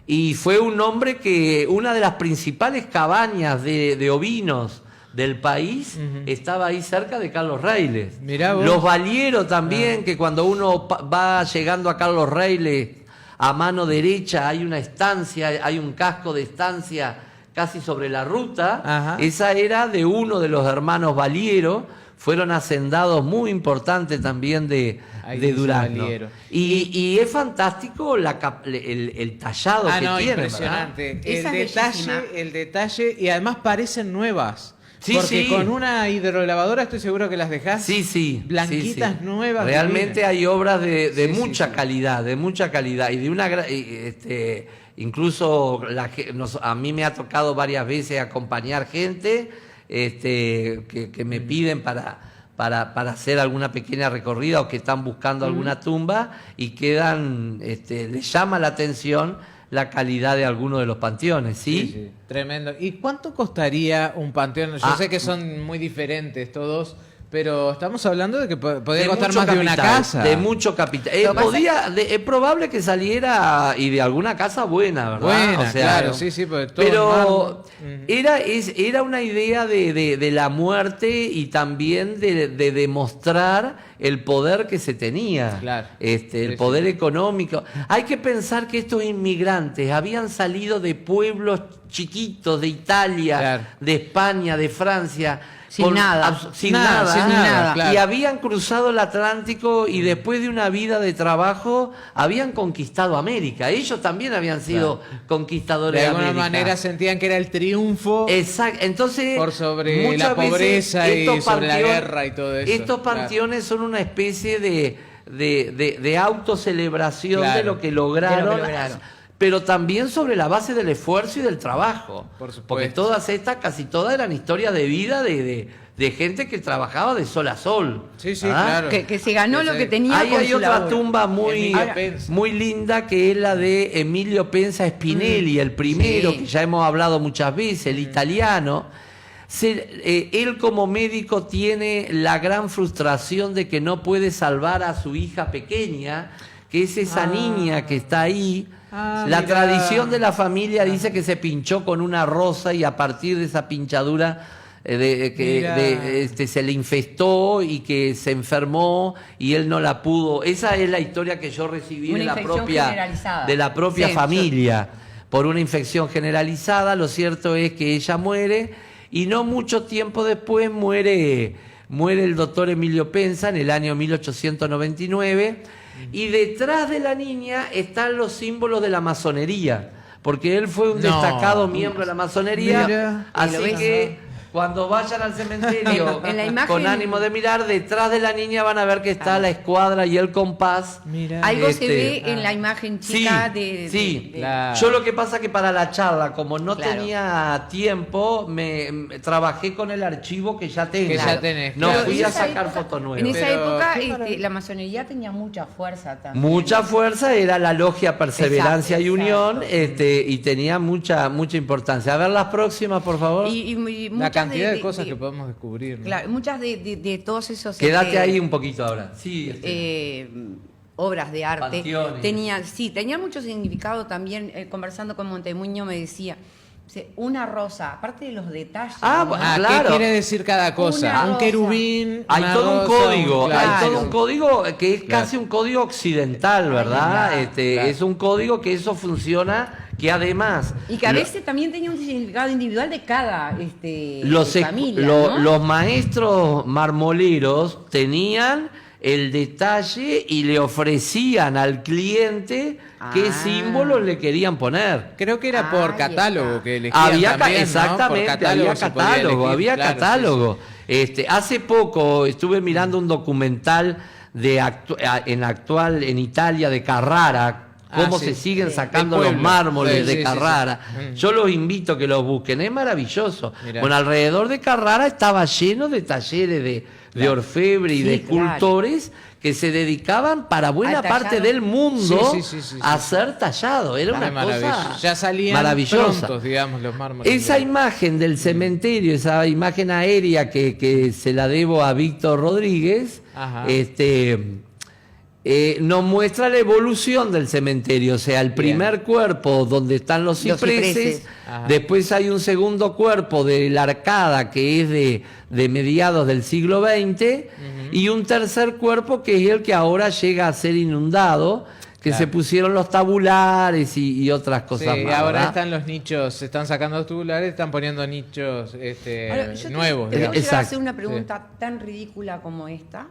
Y fue un hombre que una de las principales cabañas de ovinos del país estaba ahí cerca de Carlos Reiles. Mirá vos. Los Valiero también, que cuando uno va llegando a Carlos Reiles, a mano derecha hay una estancia, hay un casco de estancia casi sobre la ruta. Ajá. Esa era de uno de los hermanos Valiero. Fueron hacendados muy importantes también de Ahí Durazno. Valiero. Y es fantástico el tallado que No, tiene. impresionante. Esa es bellísima. El detalle, y además parecen nuevas. Sí, porque sí. con una hidrolavadora estoy seguro que las dejás Sí. blanquitas, sí, sí. nuevas. Realmente divinas. hay obras de Sí, mucha sí. calidad, y de una incluso a mí me ha tocado varias veces acompañar gente que me piden para hacer alguna pequeña recorrida, o que están buscando alguna tumba y quedan, les llama la atención la calidad de algunos de los panteones, ¿sí? Tremendo. ¿Y cuánto costaría un panteón? Yo sé que son muy diferentes todos, pero estamos hablando de que podría De costar mucho más de una capital, casa. De mucho capital. Lo que pasa Es probable que saliera y de alguna casa buena, ¿verdad? Buena, claro, sí, porque todo pero en mármol. era una idea de la muerte, y también de demostrar el poder que se tenía, Claro. el Sí, poder económico. Hay que pensar que estos inmigrantes habían salido de pueblos chiquitos, de Italia, Claro. de España, de Francia, Sin nada. sin Nada, nada, sin nada, claro. y habían cruzado el Atlántico, y después de una vida de trabajo habían conquistado América. Ellos también habían sido conquistadores De de alguna América. manera sentían que era el triunfo Exacto. Entonces, por sobre muchas la pobreza veces y estos sobre la panteones- guerra y todo eso. Estos Claro. panteones son una especie de autocelebración Claro. de lo que lograron. De lo que lograron. pero también sobre la base del esfuerzo y del trabajo. Por supuesto. Porque todas estas, casi todas eran historias de vida de gente que trabajaba de sol a sol. Sí, sí, ¿Ah? claro. Que se ganó lo que tenía Ahí con hay su otra labor. tumba Emilio Pensa. muy linda, que es la de Emilio Pensa Spinelli, el primero, Sí. que ya hemos hablado muchas veces, el italiano. Él como médico tiene la gran frustración de que no puede salvar a su hija pequeña, que es esa niña que está ahí. Ah, La mirá. tradición de la familia dice que se pinchó con una rosa y a partir de esa pinchadura se le infestó y que se enfermó y él no la pudo. Esa es la historia que yo recibí Una de la infección propia, generalizada. de la propia Sí, familia por una infección generalizada. Lo cierto es que ella muere y no mucho tiempo después muere el doctor Emilio Pensa en el año 1899. Y detrás de la niña están los símbolos de la masonería, porque él fue un destacado miembro de la masonería. Mira. Así ¿Y lo ves? que cuando vayan al cementerio En la imagen- con ánimo de mirar, detrás de la niña van a ver que está la escuadra y el compás. Mira. Algo se ve ah. en la imagen chica sí. Claro. Yo lo que pasa que para la charla, como no Claro. tenía tiempo, me trabajé con el archivo que ya tengo. Que ya tenés, No claro. fui en a esa sacar época- fotos nuevas. En esa Pero, época qué maravilla. la masonería tenía mucha fuerza también. Mucha fuerza, era la logia Perseverancia Exacto, y Unión, exacto. y tenía mucha importancia. A ver las próximas, por favor. Y La muchas cantidad de cosas que podemos descubrir, ¿no? Claro, muchas de todos esos Quédate ahí un poquito ahora. Sí, obras de arte Panteones. tenían mucho significado también. Conversando con Montemuño me decía, una rosa, aparte de los detalles. Ah, ¿no? bueno, Ah, claro. ¿qué quiere decir cada cosa? Una Un rosa. querubín. Hay una todo un rosa, código, claro. hay todo un código que es Claro. casi un código occidental, ¿verdad? Claro, claro. Es un código que eso funciona, que además Y que a veces también tenía un significado individual de cada familia, ¿no? los maestros marmoleros tenían el detalle y le ofrecían al cliente qué Ah. símbolos le querían poner. Creo que era por Ahí catálogo está. que elegían también, ¿no? Exactamente, Por catálogo había se podía catálogo, elegir, había claro, catálogo. sí, sí. Hace poco estuve mirando un documental en Italia de Carrara, cómo sí. se siguen Sí. sacando Del los pueblo. mármoles Sí, de sí, sí, Carrara. sí. Yo los invito a que los busquen, es maravilloso. Mirá. Bueno, alrededor de Carrara estaba lleno de talleres de Claro. orfebre y Sí, de claro. escultores que se dedicaban para buena Al tallado. parte del mundo Sí, sí, sí, sí, a sí. ser tallado. Era Qué una maravilloso. cosa Ya salían maravillosa. prontos, digamos, los mármoles. Esa imagen del cementerio, esa imagen aérea que se la debo a Víctor Rodríguez, Ajá. nos muestra la evolución del cementerio. O sea, el primer cuerpo donde están los Los cipreses, cipreses. Ajá. después hay un segundo cuerpo de la arcada que es de mediados del siglo XX, y un tercer cuerpo que es el que ahora llega a ser inundado, que Claro. se pusieron los tabulares y otras Sí, cosas más. ahora ¿verdad? están los nichos, se están sacando los tubulares, están poniendo nichos Ahora, yo nuevos. te puedo digamos. llegar a Exacto. hacer una pregunta tan ridícula como esta,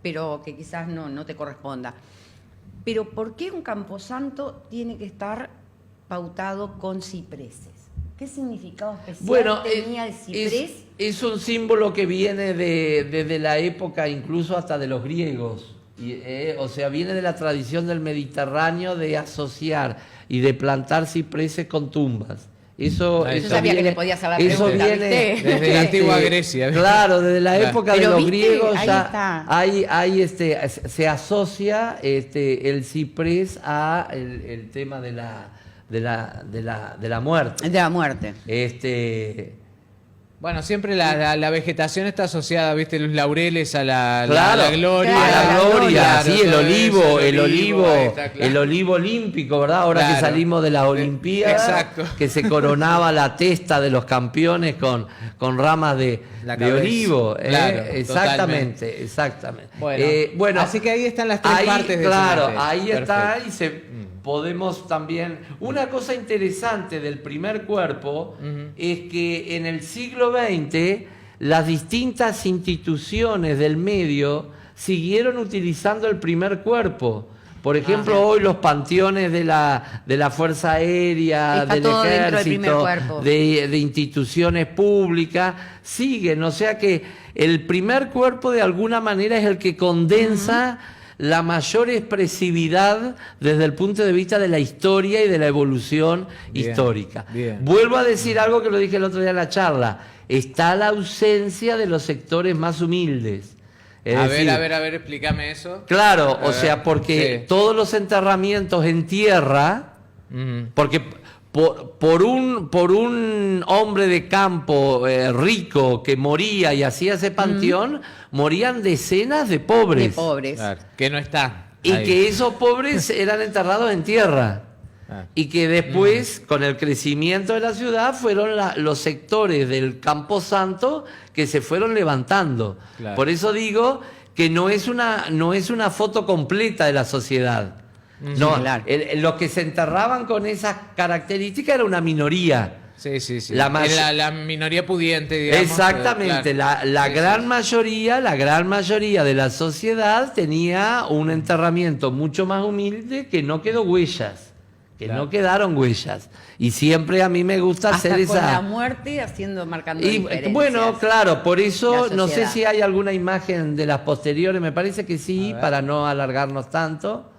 pero que quizás no te corresponda. Pero ¿por qué un camposanto tiene que estar pautado con cipreses? ¿Qué significado especial Bueno, tenía el ciprés? es un símbolo que viene desde la época incluso hasta de los griegos. O sea, viene de la tradición del Mediterráneo de asociar y de plantar cipreses con tumbas. Eso, Yo eso sabía que viene, le podías hacer la eso pregunta, viene ¿viste? Desde la antigua Grecia. Claro, desde la Claro. época de Pero los ¿viste? griegos Ahí ya está. se asocia el ciprés a el tema de la muerte. De la muerte. Bueno, siempre la vegetación está asociada, viste, los laureles a la Claro, gloria. a la gloria, Claro, sí, el todo olivo, eso, ahí está, claro. el olivo olímpico, ¿verdad? Ahora que Claro. salimos de las Olimpiadas, Exacto. que se coronaba la testa de los campeones con ramas de cabeza. olivo. Claro, exactamente, exactamente. Bueno, así que ahí están las tres ahí, partes del claro, cementerio. ahí está, Perfecto. y podemos también... Una cosa interesante del primer cuerpo es que en el siglo XX las distintas instituciones del medio siguieron utilizando el primer cuerpo. Por ejemplo, hoy los panteones de la Fuerza Aérea, Está del todo dentro del primer Ejército, cuerpo. de instituciones públicas, siguen. O sea que el primer cuerpo de alguna manera es el que condensa la mayor expresividad desde el punto de vista de la historia y de la evolución Bien, histórica. bien. Vuelvo a decir algo que lo dije el otro día en la charla. Está la ausencia de los sectores más humildes. Es A decir, ver, explícame eso. claro, A o ver, sea, porque sí. todos los enterramientos en tierra, porque por un hombre de campo rico que moría y hacía ese panteón, morían decenas de pobres. De pobres. Claro, que no está. Y ahí. que esos pobres eran enterrados en tierra. Ah. Y que después, con el crecimiento de la ciudad, fueron los sectores del Camposanto que se fueron levantando. Claro. Por eso digo que no es una foto completa de la sociedad. No, claro. Los que se enterraban con esas características era una minoría. Sí, sí, sí. La Era la minoría pudiente, digamos. Exactamente, claro. la Sí, gran sí. mayoría de la sociedad tenía un enterramiento mucho más humilde que no quedó huellas, que Claro. no quedaron huellas. Y siempre a mí me gusta Hasta hacer con la esa... muerte marcando Y diferencias. bueno, claro, por eso La no sé sociedad. si hay alguna imagen de las posteriores, me parece que sí, A ver. para no alargarnos tanto.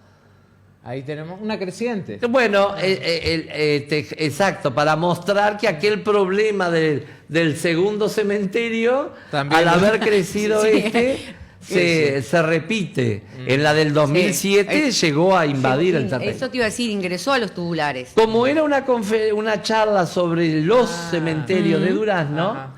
Ahí tenemos una creciente. Bueno, exacto, para mostrar que aquel problema del segundo cementerio, También al lo- haber crecido Sí. se repite. En la del 2007 Sí. llegó a invadir el terreno. Eso te iba a decir, ingresó a los tubulares. Como era una charla sobre los cementerios de Durazno, Ajá.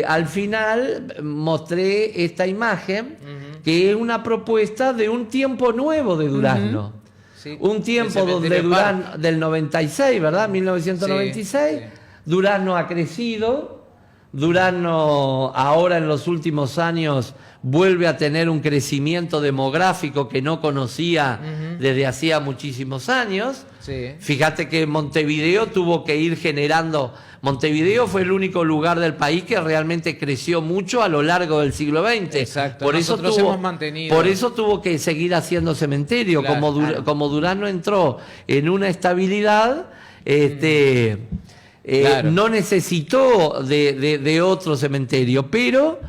al final mostré esta imagen, que es una propuesta de un tiempo nuevo de Durazno. Sí. Un tiempo El donde cementerio Durazno, del 96, ¿verdad? 1996, Sí, sí. Durazno ha crecido, Durazno ahora en los últimos años vuelve a tener un crecimiento demográfico que no conocía desde hacía muchísimos años. Sí. Fíjate que Montevideo tuvo que ir generando... Montevideo fue el único lugar del país que realmente creció mucho a lo largo del siglo XX. Exacto, nosotros hemos mantenido. Por eso tuvo que seguir haciendo cementerio. Claro, Como Durazno entró en una estabilidad, Claro. no necesitó de otro cementerio, pero...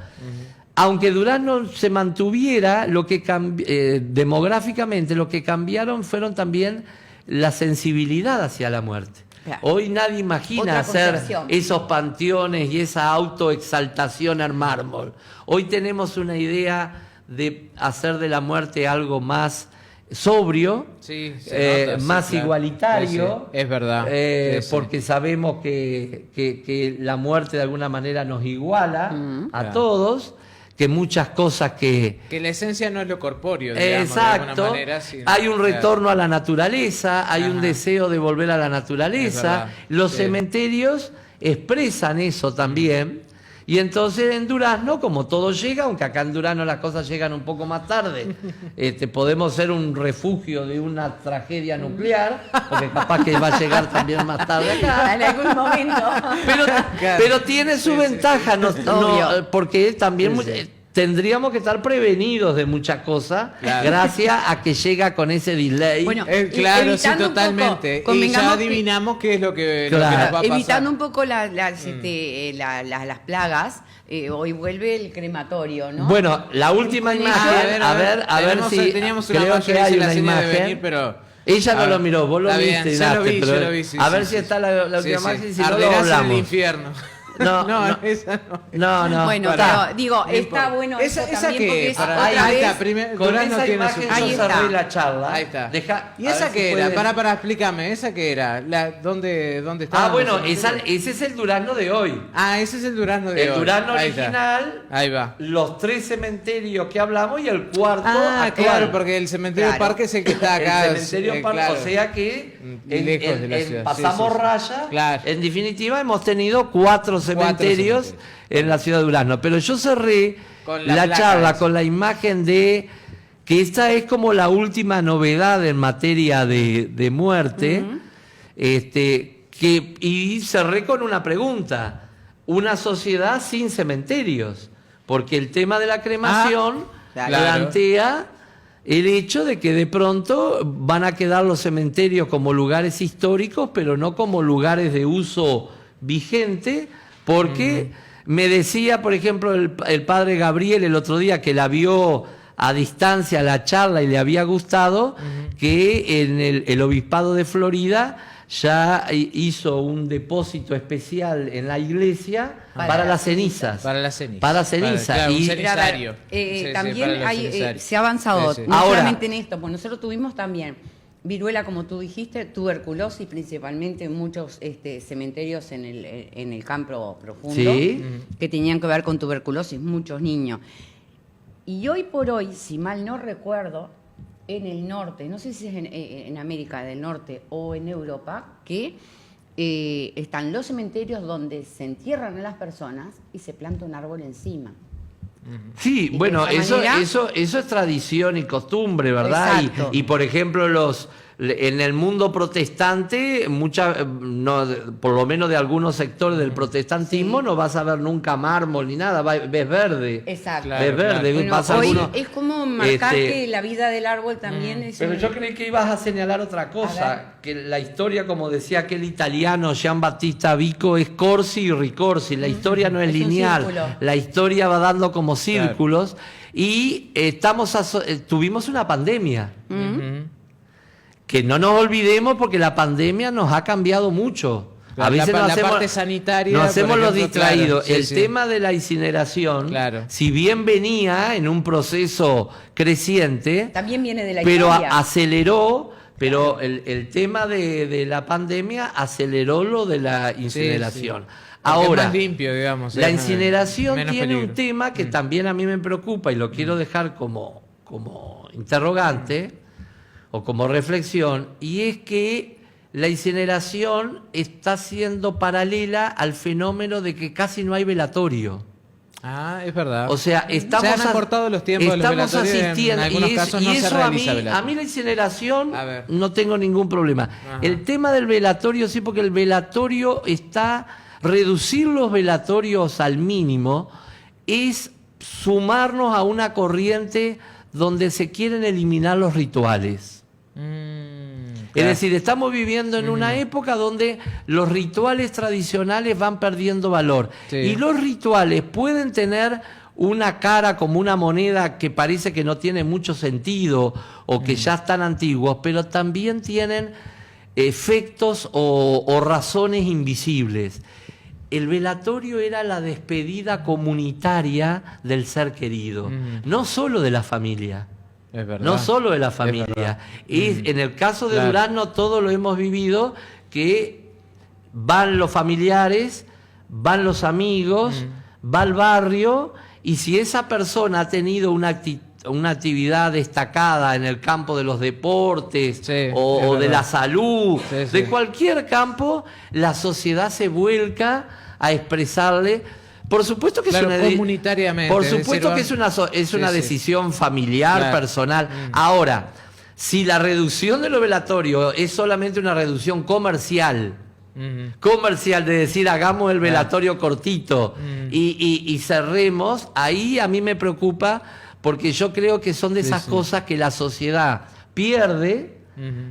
Aunque Durazno se mantuviera, demográficamente lo que cambiaron fueron también la sensibilidad hacia la muerte. Claro. Hoy nadie imagina Otra hacer concepción. esos panteones y esa autoexaltación al mármol. Hoy tenemos una idea de hacer de la muerte algo más sobrio, Sí, se nota, sí, más claro. igualitario. Sí, sí, es verdad. Sí, sí. Porque sabemos que la muerte de alguna manera nos iguala a Claro. todos, que muchas cosas que... Que la esencia no es lo corpóreo, digamos, de Exacto, alguna manera. Sino- hay un claro. retorno a la naturaleza, hay un Ajá. deseo de volver a la Es naturaleza. verdad, Los sí. cementerios expresan eso también. Y entonces en Durazno, como todo llega, aunque acá en Durazno las cosas llegan un poco más tarde, podemos ser un refugio de una tragedia nuclear, porque capaz que va a llegar también más tarde acá. En algún momento. Pero tiene su ventaja, Obvio. porque también Sí, sí. tendríamos que estar prevenidos de muchas cosas, Claro. gracias a que llega con ese delay. Bueno, Claro, sí, evitando un poco, totalmente. Y ya convengamos que- adivinamos qué es lo que Claro. nos va a pasar. Evitando un poco las plagas, hoy vuelve el crematorio, ¿no? Bueno, la última Con imagen, eso- a ver Tenemos- si teníamos una creo imagen que ahí hay en la una señal de imagen. venir, pero... Ella A no ver, lo miró, vos lo está viste, bien, yo lo Nati, vi, pero yo lo vi, sí, a sí, ver sí. si está la última Sí, imagen, sí. si no lo Arderás en el hablamos. infierno. No. esa no. No. Bueno, está. pero digo, No está importa. bueno Esa eso también que porque es para- otra ahí vez. está, Con Durazno esa tiene imagen su- Ahí yo cerré está. la charla. Ahí está. Deja- ¿Y a esa ver si qué era? pueden- Para, explícame, ¿esa qué era? ¿Dónde está? bueno, ese es el Durazno de hoy. Ese es el Durazno de El hoy. Durazno Ahí está. original, Ahí va. los 3 cementerios que hablamos y el cuarto actual. Claro, porque el cementerio Claro. Parque es el que está acá. El cementerio Parque, claro. o sea que Lejos de la ciudad. pasamos Sí, sí, sí. raya. Claro. En definitiva, hemos tenido 4 cementerios cementerios. en la ciudad de Durazno. Pero yo cerré Con la la placa charla esa. con la imagen de que esta es como la última novedad en materia de muerte. Y cerré con una pregunta. Una sociedad sin cementerios. Porque el tema de la cremación claro. plantea el hecho de que de pronto van a quedar los cementerios como lugares históricos, pero no como lugares de uso vigente, porque me decía, por ejemplo, el padre Gabriel el otro día que la vio a distancia la charla y le había gustado, que en el Obispado de Florida ya hizo un depósito especial en la iglesia para las cenizas. Para las cenizas. Para cenizas. Claro, un Y- cenizario. También para los hay, cenizarios. se ha avanzado, Sí, sí. no Ahora- solamente en esto, pues nosotros tuvimos también viruela, como tú dijiste, tuberculosis, principalmente en muchos cementerios en el campo profundo, Sí. que tenían que ver con tuberculosis, muchos niños. Y hoy por hoy, si mal no recuerdo, en el norte, no sé si es en América del Norte o en Europa, que están los cementerios donde se entierran a las personas y se planta un árbol encima. Sí, Y de bueno, esa manera- eso es tradición y costumbre, ¿verdad? Exacto. Y, por ejemplo, en el mundo protestante, por lo menos de algunos sectores del protestantismo, Sí. no vas a ver nunca mármol ni nada, ves verde. Exacto. Claro, ves verde, Bueno, vas hoy algunos- es como marcar este, que la vida del árbol también es Pero un- yo creí que ibas a señalar otra A cosa, que la historia, como decía aquel italiano Gian Battista Vico, es corsi y ricorsi. La historia no es Es un lineal, círculo. la historia va dando como círculos y tuvimos una pandemia. Ujú. Que no nos olvidemos porque la pandemia nos ha cambiado mucho. Claro, A veces la parte sanitaria, nos por hacemos los ejemplo, distraídos. claro, sí, El sí. tema de la incineración, Claro. si bien venía en un proceso creciente, también viene de la pero historia. aceleró, pero el tema de la pandemia aceleró lo de la incineración. Porque es Ahora, más limpio, digamos. la es incineración menos tiene un peligro. tema que también a mí me preocupa y lo quiero dejar como interrogante o como reflexión, y es que la incineración está siendo paralela al fenómeno de que casi no hay velatorio. Ah, es verdad. O sea, estamos Se han acortado los tiempos de los estamos velatorios, asistiendo, en algunos y casos no se eso realiza a velatorio. mí la incineración A ver. no tengo ningún problema. Ajá. El tema del velatorio sí, porque el velatorio reducir los velatorios al mínimo es sumarnos a una corriente donde se quieren eliminar los rituales. Es Claro. decir, estamos viviendo en una época donde los rituales tradicionales van perdiendo valor. Sí. Y los rituales pueden tener una cara como una moneda que parece que no tiene mucho sentido o que ya están antiguos, pero también tienen efectos o razones invisibles. El velatorio era la despedida comunitaria del ser querido, no solo de la familia. Es verdad. No solo de la verdad. familia. En el caso de Claro. Durazno todo lo hemos vivido, que van los familiares, van los amigos, va al barrio, y si esa persona ha tenido una actividad destacada en el campo de los deportes Sí, es o de verdad. la salud, Sí, de sí. cualquier campo, la sociedad se vuelca a expresarle. Por supuesto que Claro, es una comunitariamente, Por es decir, supuesto que van- es una Sí, sí. decisión familiar, Claro. personal. Ahora, si la reducción de lo velatorio es solamente una reducción comercial, de decir hagamos el velatorio cortito y cerremos, ahí a mí me preocupa porque yo creo que son de esas cosas que la sociedad pierde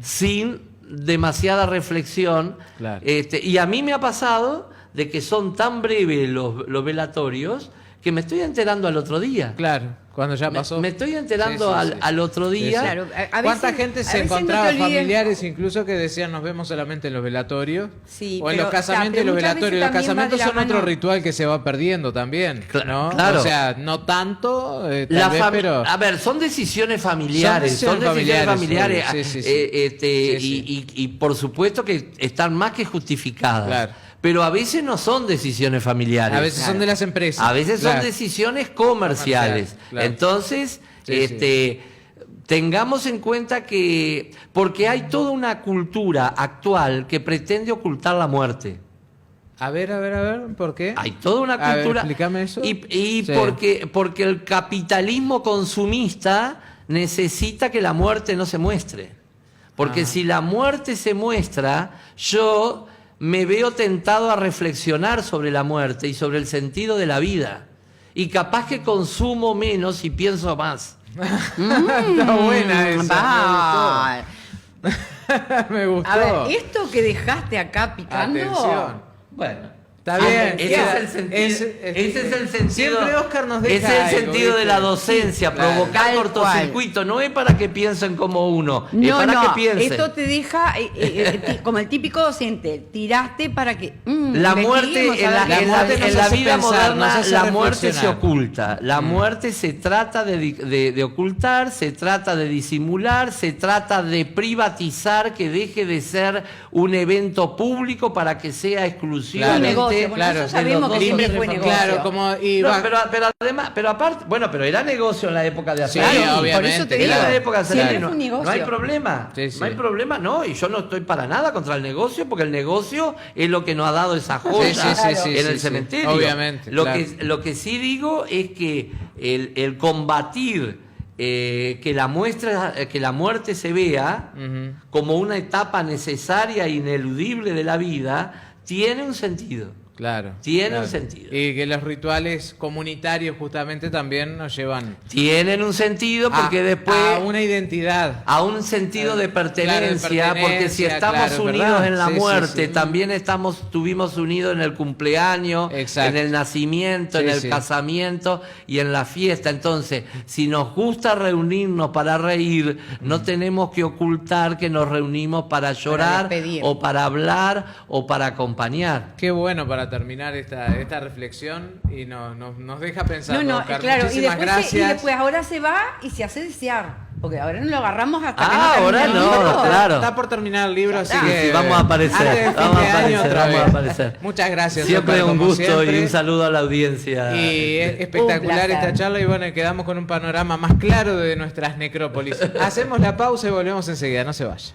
sin demasiada reflexión. Claro. Y a mí me ha pasado de que son tan breves los velatorios que me estoy enterando al otro día. Claro, cuando ya pasó. Me estoy enterando Sí, sí, sí. al otro día. Sí, sí. Claro, a ¿Cuánta veces- gente a se veces no te encontraba olvides- familiares incluso que decían nos vemos solamente en los velatorios? Sí, o en pero, los casamientos pero y los muchas veces velatorios. Los también va casamientos de la son otro mano. ritual que se va perdiendo también, ¿no? Claro. O sea, no tanto, tal La vez, fam- pero... A ver, son decisiones familiares. Son decisiones familiares, familiares. sí, sí, sí. Sí, Y por supuesto que están más que justificadas. Claro. Pero a veces no son decisiones familiares. A veces son de las empresas. A veces son Claro. decisiones comerciales. Claro. Entonces, Sí, tengamos en cuenta que... Porque hay toda una cultura actual que pretende ocultar la muerte. A ver, ¿por qué? Hay toda una A ver, cultura. explícame eso. Y Sí. porque el capitalismo consumista necesita que la muerte no se muestre. Porque si la muerte se muestra, yo me veo tentado a reflexionar sobre la muerte y sobre el sentido de la vida. Y capaz que consumo menos y pienso más. Está buena esa, Va. me gustó. Me gustó. A ver, esto que dejaste acá picando. Atención. Bueno. Está bien. Ese es el sentido. Ese es el sentido. Siempre Oscar nos deja Ese es el algo, sentido de la ¿viste? docencia, Sí, claro. provocar Tal cortocircuito. No es para que piensen como uno, es No, para no, que piensen. esto te deja como el típico docente, tiraste para que... La muerte investiguemos, en a la, ver qué en muerte la- nos en la hace vida pensar, nos moderna hace la muerte se reflexionar. oculta. La muerte se trata de ocultar, se trata de disimular, se trata de privatizar, que deje de ser un evento público para que sea exclusivamente Un negocio, bueno, claro, nosotros sabemos de los que siempre dos fue ricos. negocio. Claro, como y No, va- pero además, pero aparte, bueno, pero era negocio en la época de Sí, Acerino. obviamente, por eso te Era digo, la época de siempre Acerino. fue un negocio. No hay problema. Sí, sí. No hay problema, no. Y yo no estoy para nada contra el negocio, porque el negocio es lo que nos ha dado esa joya sí, en sí, el sí. cementerio. Obviamente, Lo, claro. lo que sí digo es que el combatir que la muerte se vea Ujú. como una etapa necesaria e ineludible de la vida tiene un sentido. Claro. Tiene claro. un sentido. Y que los rituales comunitarios justamente también nos llevan Tienen un sentido porque después a una identidad. a un sentido de pertenencia, Claro, de porque si pertenencia, estamos claro, unidos ¿verdad? en la Sí, sí, muerte, sí. también estuvimos unidos en el cumpleaños, Exacto. en el nacimiento, Sí, en el sí. casamiento y en la fiesta. Entonces, si nos gusta reunirnos para reír, no tenemos que ocultar que nos reunimos para llorar despedir. o para hablar o para acompañar. Qué bueno para terminar esta reflexión y nos deja pensando. No, no, Oscar. claro, y Muchísimas después, y gracias. después ahora se va y se hace desear, porque ahora no lo agarramos hasta que Ah, no ahora termine el no, libro. claro. Está por terminar el libro, así Ah, que sí, vamos a aparecer, antes de fin vamos a de año aparecer, otra vamos a vez. aparecer. Muchas gracias. Siempre Oscar, un como gusto siempre. y un saludo a la audiencia. Y es espectacular placer. esta charla y bueno, quedamos con un panorama más claro de nuestras necrópolis. Hacemos la pausa y volvemos enseguida, no se vaya.